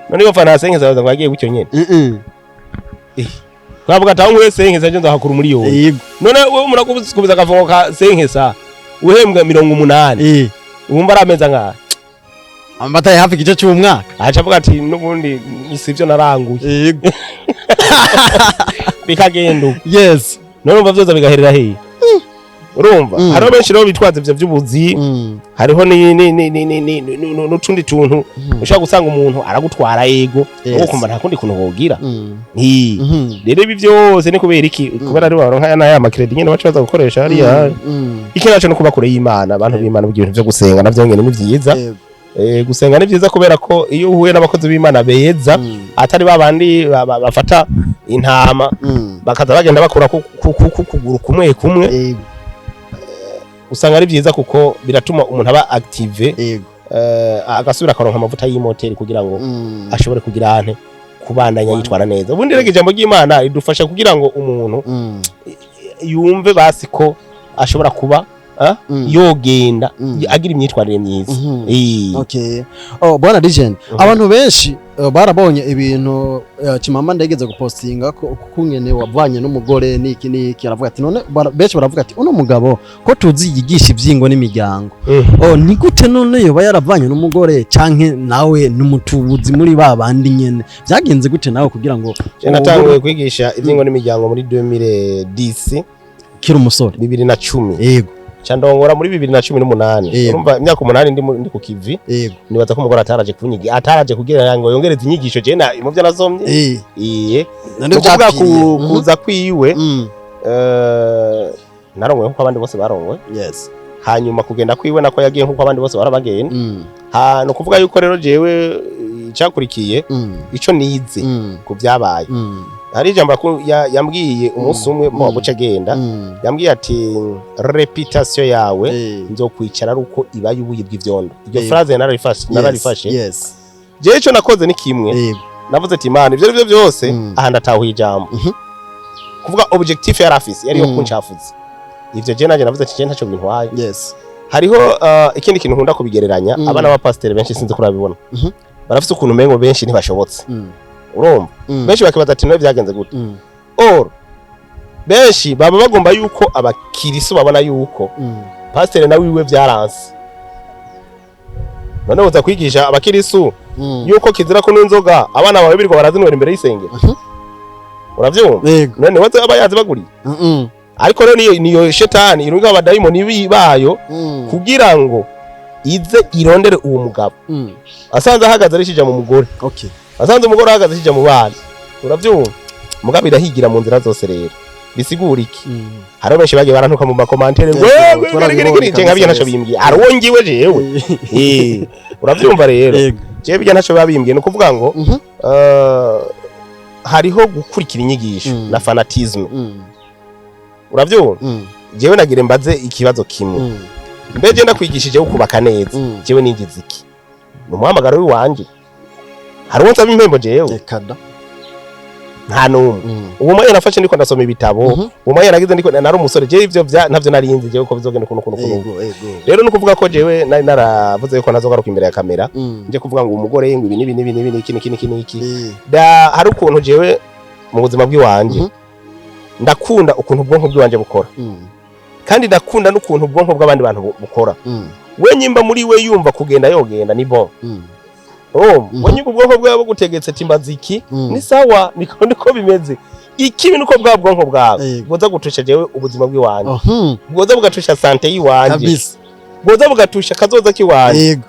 none gafana 5000 ngo agiye gucyo nyene twavuga tawo ngwese 5000 nzo hakuru muri yo none wowe murakubiza agafungo ka 5000 uhembwa 80 ubumba rameza nga ambata hafi gice cy'umwaka acha avuga ati nubundi isivyo naranguye bikagendo yes none umva byoza bigaherera he urumva hariho benshi rero bitwaza ivyo by'ubuzi hariho n'utundi tuntu ushaka gusanga umuntu aragutwara yego ukumva nta kundi kuntu wogira rero ibi byose ni kubera iki kubera ari baronka ya makredi nyene bacaza gukoresha hariya iki naco no kuba kure y'Imana abantu b'Imana bw'ibintu byo gusenga navyo nyene ni vyiza gusenga ni vyiza kubera ko iyo uhuye n'abakozi b'Imana beza atari babandi bafata intama bakaza bagenda bakura kuguru kumwe usanga ari vyiza kuko biratuma umuntu aba active agasubira akaronka amavuta y'imoteri kugira ngo ashobore kugira ante kubandanya yitwara neza ubundi rege ijambo ry'Imana ridufasha kugira ngo umuntu yumve basi ko ashobora kuba yogenda agira imyitwarire myiza okay bwana Legend abantu benshi barabonye ibintu CHIMAMANDA yigeze gupostinga ko kungene wavanye n'umugore niki aravuga ati none benshi baravuga ati uno mugabo ko tuzi yigisha ivyingo n'imiryango ni gute none yoba yaravanye n'umugore canke nawe n'umutubuzi muri babandi nyene byagenze gute nawe kugira ngo natanguye kwigisha ivyingo n'imiryango muri 2010 kiri umusore 2010 yego chandongora muri 2018 urumva imyaka 8 ndi ku kivi nibaza ko umugore ataraje kugira ngo yongereze inyigisho je na mu byo nazomye kuvuga kuza kwiwe narongwe nko abandi bose barongwe hanyuma kugenda kwiwe nako yagiye nko abandi bose barabagenda no kuvuga yuko rero jewe cyakurikiye ico nize ku byabaye hari ijambo yambwiye umunsi umwe mu buce agenda yambwiye ati reputation yawe nzokwicara ruko ibaye ubuye bw'ivyondo iyo phrase nararifashe je ico nakoze ni kimwe navuze ati Imana ivyo byose aha ndatahuye ijambo kuvuga objectif ya rafisi yari yo kuncafuza ivyo je naje navuze ati je ntaco bintwaye hariho ikindi kintu nkunda kubigereranya abana ba pasteur benshi sinzi kurabibona barafite ukuntu mengo benshi ntibashobotse urumva benshi bakibaza ati none byagenze gute benshi baba bagomba yuko abakirisu babona yuko pasteur nawe wiwe byaranse none uza kwigisha abakirisu yuko kizira ko n'inzoga abana bawe birwa barazinwera imbere y'isengero uravyumva none waze abayazi baguri ariko rero niyo shetani irunga abadayimoni bibayo kugira ngo ize irondere uwo mugabo asanze ahagaze arishija mu mugore asanze umugore ahagaze arishija mu bana uravyumva mugabo irahigira mu nzira zose rero bisigura iki hari benshi bagiye barantuka mu makomantere wewe nkabiye ntaco bimbwiye arongiwe jewe uravyumva rero je bijya ntaco babimbwiye no kuvuga ngo hariho gukurikira inyigisho na fanatisme uravyumva jewe nagire mbaze ikibazo kimwe mbeje ndakwigishije ukubaka neza jewe ningize iki numuhamagaro w'iwanje hari wonsa bimpembo jewe ekada nta numwe uwo mwe nafashe ndiko ndasoma ibitabo uwo mwe nagize ndiko nari umusore jewe ivyo ntavyo narinzi jewe ko bizogenda kuno rero no kuvuga ko jewe nari naravuze ko nazogaruka imbere ya kamera nje kuvuga ngo umugore ngo ibi nibi iki da hari ukuntu jewe mu buzima bw'iwanje ndakunda ukuntu ubwonko bw'iwanje bukora kandi ndakunda n'ukuntu ubwonko bw'abandi bantu bukora we nyimba muri we yumva kugenda yogenda ni bon wanyumva ubwonko bwawe gutegetse timbaziki ni sawa niko bimeze ikibi nuko bwa bwonko bwawe bwoza gutusha jewe ubuzima bw'iwanje bwoza bugatusha sante yiwanje bwoza bugatusha kazoza kiwanje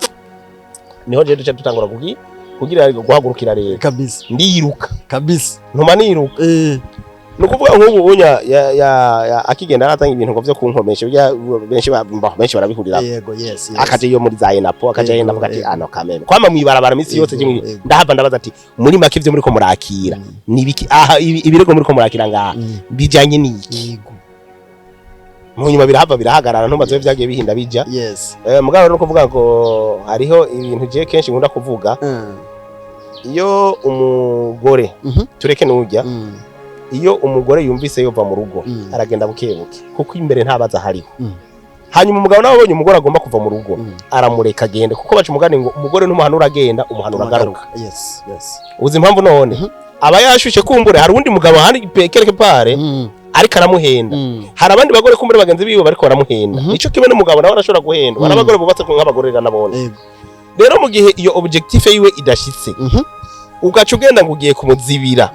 niho je duce tutangura kugira guhagurukira rero kabisa ndiruka kabisa ntuma niruka nukuvuga nk'ubu unya ya akigenda aratanga ibintu ngo byo kunkomesha benshi barabihurira yego yes akaje yo muri za enapo akaje yenda avuga ati ano kameme kwama mwibarabara misi yose je ndahava ndabaza ati muri make ivyo muri ko murakira nibiki aha ibirego muri ko murakira ngaha bijanye niki munyuma birahava birahagarara ntumaze byagiye bihinda bija yes mugabo no kuvuga ngo hariho ibintu je kenshi nkunda kuvuga iyo umugore tureke n'ujya iyo umugore yumvise yova mu rugo aragenda bukebuke kuko imbere ntabaza hariho hanyuma umugabo nawe abonye umugore agomba kuva mu rugo aramureka agende kuko baca umugani ngo umugore n'umuhanura agenda umuhanura agaruka yes uzi impamvu none aba yashushe kumbure hari undi mugabo hari quelque part ariko aramuhenda hari abandi bagore kumbure bagenzi biwe bariko baramuhenda nico kimwe n'umugabo nawe arashobora guhenda hari abagore bubatse ko nk'abagore nabone rero mu gihe iyo objectif yiwe idashitse ugaca ugenda ngo ugiye kumuzibira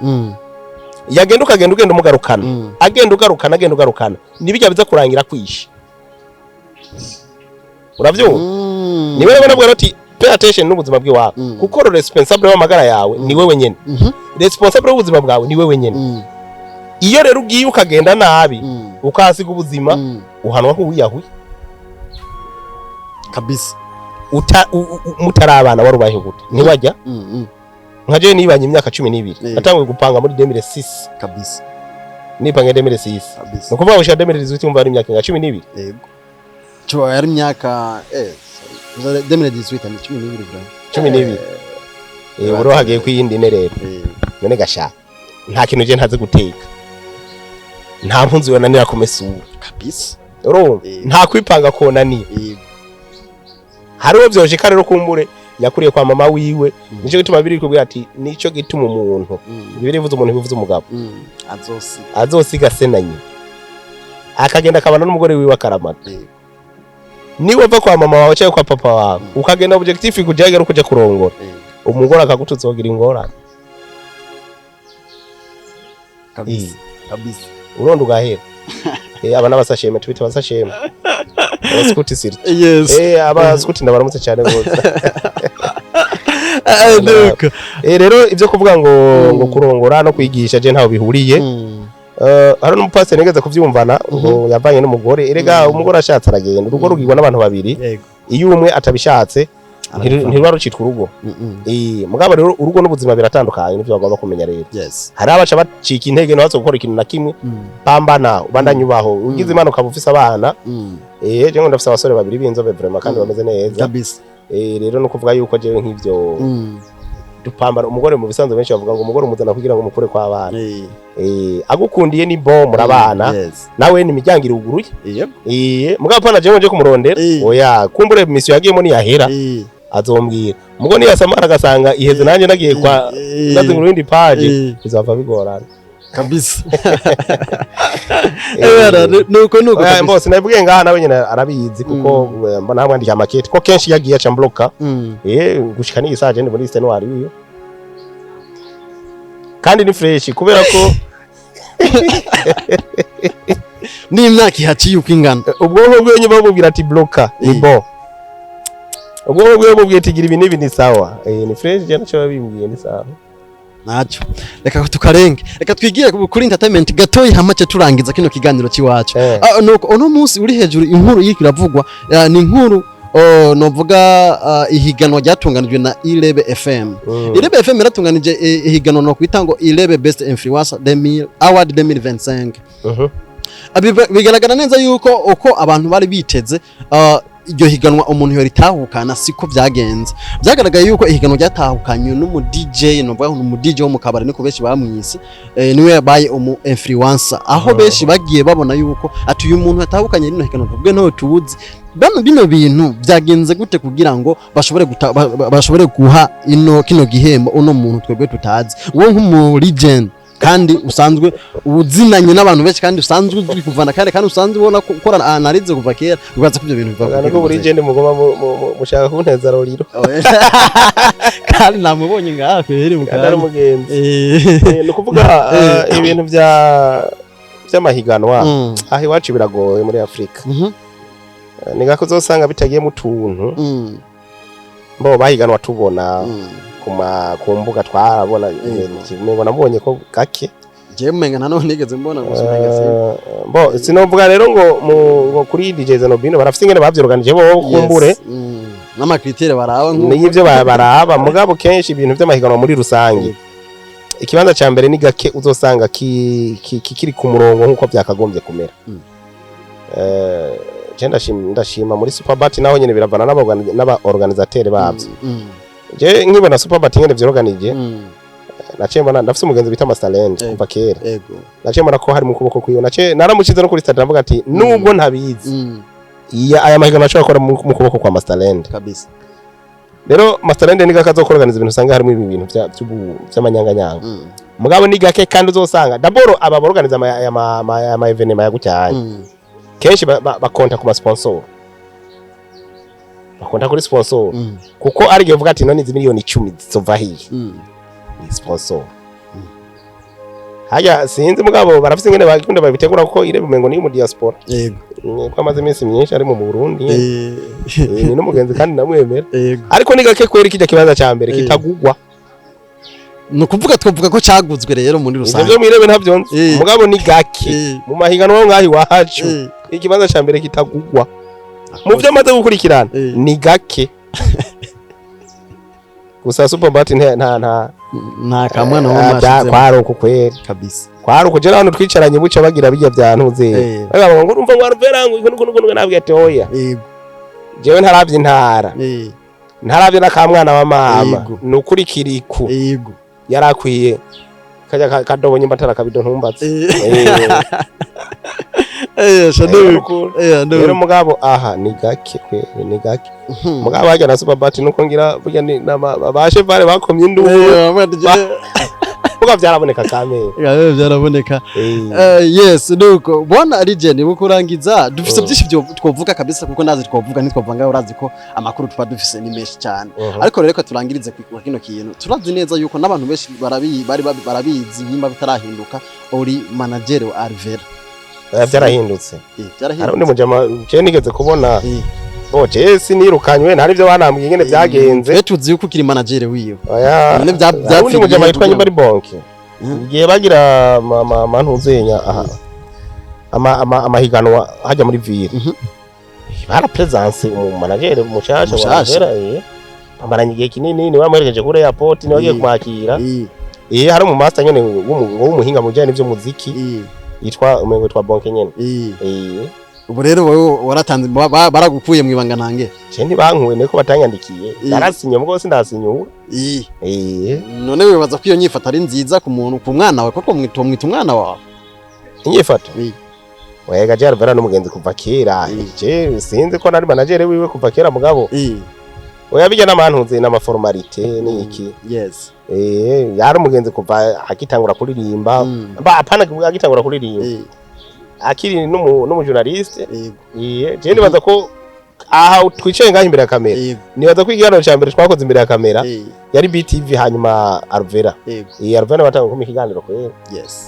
yagenda ugenda umugarukana agenda ugarukana nibijya biza kurangira kwisha uravyumva niwe rero nabwo ati pay attention n'ubuzima bwawe kuko responsable w'amagara yawe ni wewe nyene responsable w'ubuzima bwawe ni wewe nyene iyo rero ugiye ukagenda nabi ukasiga ubuzima uhanwa nk'uwiyahuye kabisa mutarabana warubaye gute ntiwajya nkaje nibanye imyaka 12 natangiye gupanga muri 2006 kabisa nipanga 2006 nukuvuga usha 2018 umva ari imyaka 12 yego cyo yari imyaka 2018 ni 12 uro hagiye kwiyindi nerero none gasha nta kintu je ntaze guteka nta mpunzi yonanira kumesura kabisa uro nta kwipanga konani hariho byoje karero kumbure yakuriye kwa mama wiwe nico gituma biri kubwira ati nico gituma umuntu bibiri bivuze umuntu bivuze umugabo azosiga senanye akagenda kabana n'umugore wiwe akaramata niwe va kwa mama wawe cyangwa kwa papa wawe ukagenda objectif kujagera kuja kurongora umugore akagutuzogira ingorane kabisa urondo ugahera abana basasheme twita basasheme Skuti sirti. Yes. Aba skuti ndabaramutse cyane gose. Rero ivyo kuvuga ngo kurongora no kwigisha je ntaho bihuriye. Hari n'umupasiteri nigeze kuvyumvana ngo yavanye n'umugore erega umugore ashatse aragenda urugo rugirwa n'abantu babiri. Iyo umwe atabishatse ntiruba rucitwa urugo. Mugabo rero urugo n'ubuzima biratandukanye nivyo bagomba kumenya rero. Hari abaca bacika intege no bazo gukora ikintu na kimwe pambana ubandanyubaho ugize imana ukaba ufise abana je ngo ndafise abasore babiri b'inzobe vraiment kandi bameze neza kabisa rero no kuvuga yuko jewe nk'ivyo dupambana umugore mu bisanzwe benshi bavuga ngo umugore umuzana kugira ngo mukure kwa abana agukundiye ni bo murabana nawe ni imiryango iruguruye mugabo pana jewe nje kumurondera oya kumbure mission yagiyemo ni yahera azombwira mugo niyo asamara agasanga iheze nanje nagiye kwa ndazi mu rindi page bizava bigorana kabisa nuko mbose nabwiye ngaha nawe nyine arabizi kuko mbona hamwandika makete ko kenshi yagiye aca mbloka gushika ni isaje ndi muri January uyo kandi ni fresh kubera ko ni imyaka ihaciye uko ingana ubwo bwenye babubwira ati bloka ni bo ubwo bwenye tigira ibi nibi ni sawa ni fresh je naco babimbwiye ni sawa nacho reka tukarenge reka twigire kuri entertainment gatoyi hamace turangiza kino kiganiro ciwacu nuko ono munsi uri hejuru inkuru yiki iravugwa ni inkuru novuga ihiganwa ryatunganijwe na Irebe FM. Irebe FM iratunganije ihiganwa no kwita ngo Irebe Best Influencer Award 2025. Bigaragara neza yuko uko abantu bari biteze iryo higanwa umuntu yo ritahukana siko byagenze. Byagaragaye yuko ihiganwa ryatahukanye n'umu DJ novuga n'umu DJ wo mu kabari niko benshi bamwise niwe yabaye umu influencer aho benshi bagiye babona yuko ati uyu muntu atahukanye rino higanwa ubwe nto tuzi bino bintu byagenze gute kugira ngo bashobore guha kino gihembo uno muntu twebwe tutazi wowe nk'umu legend kandi usanzwe uzinanye n'abantu benshi kandi usanzwe uzwi kuvana kandi usanzwe ubona gukora analize kuva kera ubaza kubyo bintu biva kuko buri legend mugoma mushaka kunteza roriro kandi namubonye ngaha kweri mukandi umugenzi no kuvuga ibintu by'amahiganwa aho iwacu biragoye muri Afrika niga kuzosanga bitagiye mu tuntu mbo bahiganwa tubona ku mbuga twabona ibintu nabonye ko gake je menga nanone nigeze mbona gusumenga mbo sinovuga rero ngo kuri DJ Zanobino barafite ingene bavyorganije bo kumbure n'amakritere baraba n'ivyo baraba mugabo kenshi ibintu by'amahiganwa muri rusangi ikibanza ca mbere ni gake uzosanga kiri ku murongo nkuko byakagombye kumera ndashima muri Superbat naho nyene biravana n'aba organisateur babyo je nkibona Superbat nyene vyorganije naciye mbona ndafise umugenzi bita Masterland kuva kera naciye mbona ko hari mu kuboko kwiyo naramukize no kuri stade navuga ati nubwo ntabizi aya mahiganwa ashobora gukora mu kuboko kwa Masterland kabisa rero Masterland ni gakazo organiza ibintu usanga harimo ibintu by'amanyanganyanga mugabo ni gake kandi uzosanga daboro aba organiza ama evenement yagucyanye kenshi bakonta ku sponsor bakonta kuri sponsor kuko ari gihe uvuga ati none izi miliyoni 10 zizova hiye ni sponsor haja sinzi mugabo barafise ingene bakunda babitegura kuko Irebe umengo ni mu diaspora yego kwamaze iminsi myinshi ari mu Burundi ni n'umugenzi kandi namwemera ariko ni gake kweri kijya kibaza ca mbere kitagugwa no kuvuga twovuga ko cyaguzwe rero muri rusange ivyo mwirebe ntavyo mugabo ni gake mu mahiganwa ngahi wahacu ikibazo ca mbere kitagugwa mu byo amaze gukurikirana ni gake gusa Superbat nta kamwana wo mashize kwaruko kweri kabisa kwaruko je abantu twicaranye buca bagira bijya byantuze baba ngo urumva ngo aruvera ngo ikunukunukunuku nabwiye ati oya jewe ntaravye intara ntaravye nakamwana wa mama nukurikiriku yarakwiye kajya kadobo nyimbatara kabido ntumbatse rero mugabo aha ni gake kweri ni gake mugabo hajya na Superbat nuko ngira burya ni bashe vare bakomye induru kuko byaraboneka kamera byaraboneka yes nuko bona legend bukurangiza dufise byinshi byo twovuga kabisa kuko nazi twovuga nitwovanga urazi ko amakuru twa dufise ni menshi cyane ariko rero ko turangirize ku kino kintu turazi neza yuko nabantu benshi barabizi nyimba bitarahinduka uri manager wa Alvera byarahindutse hari undi mujama je nigeze kubona boje sinirukanywe ntari byo banambwiye ingene byagenze tuzi yuko kiri manager wiyo none undi mujama yitwa nyimba ari bonke igihe bagira mantuzenya aha amahiganwa hajya muri ville bara presence mu manager mushasha wa Alvera bamaranye igihe kinini ni bamuherekeje kuri airport ni wagiye kwakira hari mu master nyene w'umuhinga mu bijyanye n'ivyo muziki yitwa umengo twa bonke nyene ubu rero wowe waratanze baragukuye mu ibanga ntange je ntibankuwe niko batanyandikiye narasinye mugo sindasinyura none wibaza ko iyo nyifata ari nziza ku muntu ku mwana wawe koko mwita umwana wawe inyifata wega je Alvera n'umugenzi kuva kera je sinzi ko nari manager wiwe kuva kera mugabo oya bijya n'amantuze n'amaformalite niki yes yari umugenzi kuva akitangura kuririmba apana agitangura kuririmba akiri n'umu journaliste je nibaza ko aha twicaye ngaho imbere ya kamera nibaza ko igihano cya mbere twakoze imbere ya kamera yari BTV hanyuma Alvera Alvera batanga ku kiganiro kwera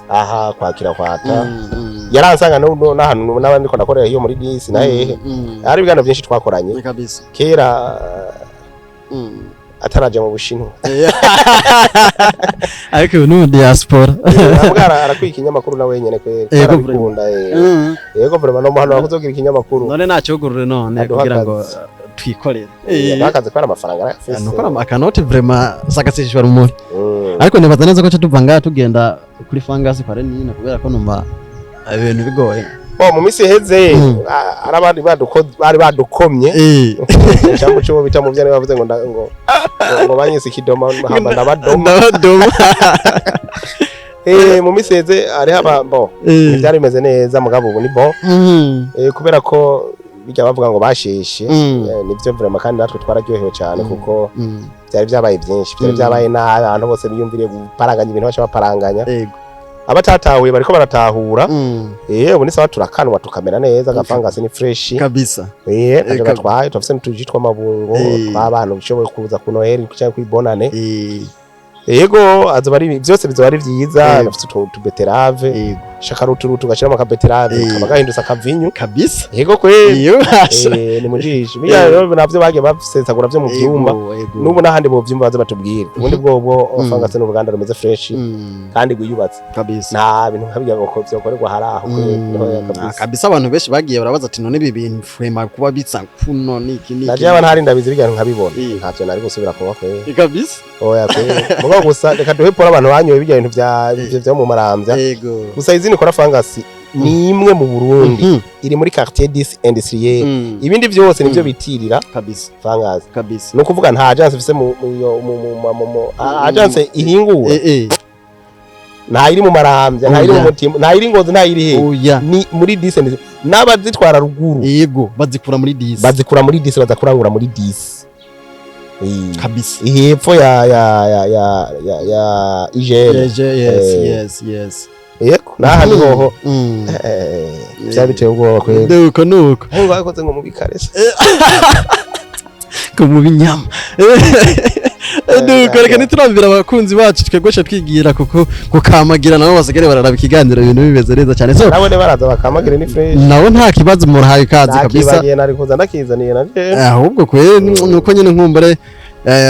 aha kwakira kwata yaransanga n'ahantu n'abandi ko nakorera iyo muri DC na hehe ari ibiganiro byinshi twakoranye kera ataraje mu Bushinwa ariko no diaspora abwara arakwika ikinyamakuru na wenyene kwera arabikunda yego vraiment no muhano wakuzogira ikinyamakuru none nacyo gurure none kugira ngo twikorera bakaze kwara amafaranga arafise nuko akanoti vraiment sakasishwa rumuri ariko nibaza neza ko tuva ngaha tugenda kuri fangasi kwa LENINE kubera ko numva ibintu bigoye mu misi heze arabandi bari badukomye cyangwa cyo bita mu byane bavuze ngo banyise kidoma hamba ndabadoma mu misi heze ari abambo byari bimeze neza mugabo ubu ni bon kubera ko bijya bavuga ngo basheshe nivyo vraiment kandi natwe twararyohewe cyane kuko byari byabaye byinshi byari byabaye n'abantu bose biyumviriye guparanganya ibintu bacha baparanganya abatatahuye bariko baratahura ubu ni sawa turakanwa tukamera neza gafangase ni fresh kabisa aje twaye tufise n'utujitwa amabungo tw'abantu bishoboye kuza ku Noel cyangwa kwibonane yego azobari byose bizobari vyiza nafite tubeterave shakaruturutu gashira maka beterave kabagahindutsa kavinyu kabisa yego kweli ni mujisho biya navyo bagiye bafisensagura byo mu byumba nubu nahandi mu byumba baza batubwira ubundi bwo fangase n'uruganda rumeze fresh kandi guyubatse kabisa nta bintu habya ngo byokorerwa haraho kabisa abantu benshi bagiye barabaza ati none ibi bintu frema kuba bitsa kuno niki naje abantu hari ndabizi bijya nkabibona ntacyo nari gusubira kuba kweli kabisa oya kweli gusa reka duhe pora abantu banyoye bijya ibintu bya mu marambya gusa izini kora fangasi ni imwe mu Burundi iri muri quartier 10 industriel ibindi byose nivyo bitirira kabisa fangasi kabisa no kuvuga nta agence ifise mu agence ihingura nta iri mu marambya nta iri mu mutima nta iri ngozi nta iri he ni muri 10 industriel n'abazitwara ruguru yego bazikura muri 10 bazakurangura muri 10 kabisa hepfo ya igere yes yego naha ni hoho byabiteye ubwoba kweli nuko ngo akoze ngo mubikarese ko mubinyama nuko reka niturambira abakunzi bacu twegosha twigira kuko kukamagira nabo basigare bararaba ikiganiro ibintu bimeze neza cyane so nabo ne baraza bakamagira ni fresh nawo nta kibazo murahaye kazi kabisa nakibagiye nari kuza ndakizaniye nanje ahubwo kwe nuko nyine nkumbare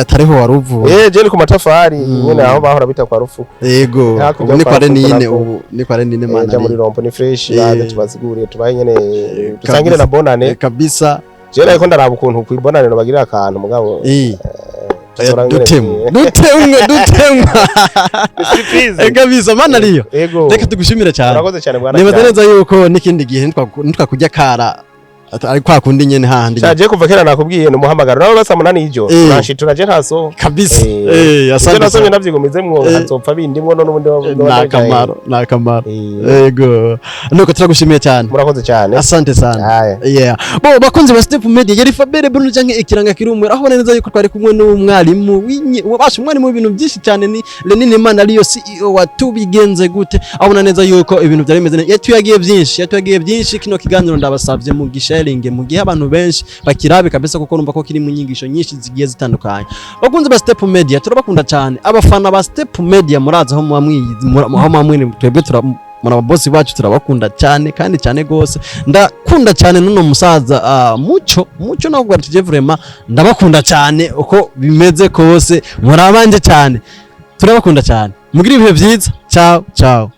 tariho waruvu je ni ku matafari nyine aho bahora bita kwa rufu yego ni kwa LENINE ubu ni kwa LENINE Manariyo muri rompo ni fresh baze tubaziguriye tubaye nyene dusangire na bonane kabisa je nariko ndaraba ukuntu kwibonane no bagira akantu mugabo dutemwa kabisa Manariyo reka tugushimire cyane urakoze cyane bwana nibaza neza yuko n'ikindi gihe ntitwa kujya kara ari kwa kundi nyene handi cyaje kuva kera nakubwiye n'umuhamagaro nawe basa munani ijo urashitura je ntaso kabisa asante nasomye navyigomize mwo hazopfa bindimwo no nubundi nakamaro yego nuko turagushimiye cyane murakoze cyane asante sana bo bakunzi ba Step Media yari Fabere Bruno canke ikiranga kirumwe aho neza yuko twari kumwe n'umwarimu wabasha umwarimu w'ibintu byinshi cyane ni LENINE Manariyo CEO wa tubigenze gute abona neza yuko ibintu byari bimeze yatuyagiye byinshi kino kiganiro ndabasavye mu gisha mu gihe abantu benshi bakirabe kabisa kuko numva ko kiri mu nyigisho nyinshi zigiye zitandukanye bakunze ba Step Media turabakunda cyane abafana ba Step Media muraza aho mwamwini twebwe muraba boss bacu turabakunda cyane kandi cyane gose ndakunda cyane nuno musaza muco navuga ati je vraiment ndabakunda cyane uko bimeze kose murabanje cyane turabakunda cyane mugira ibihe byiza ciao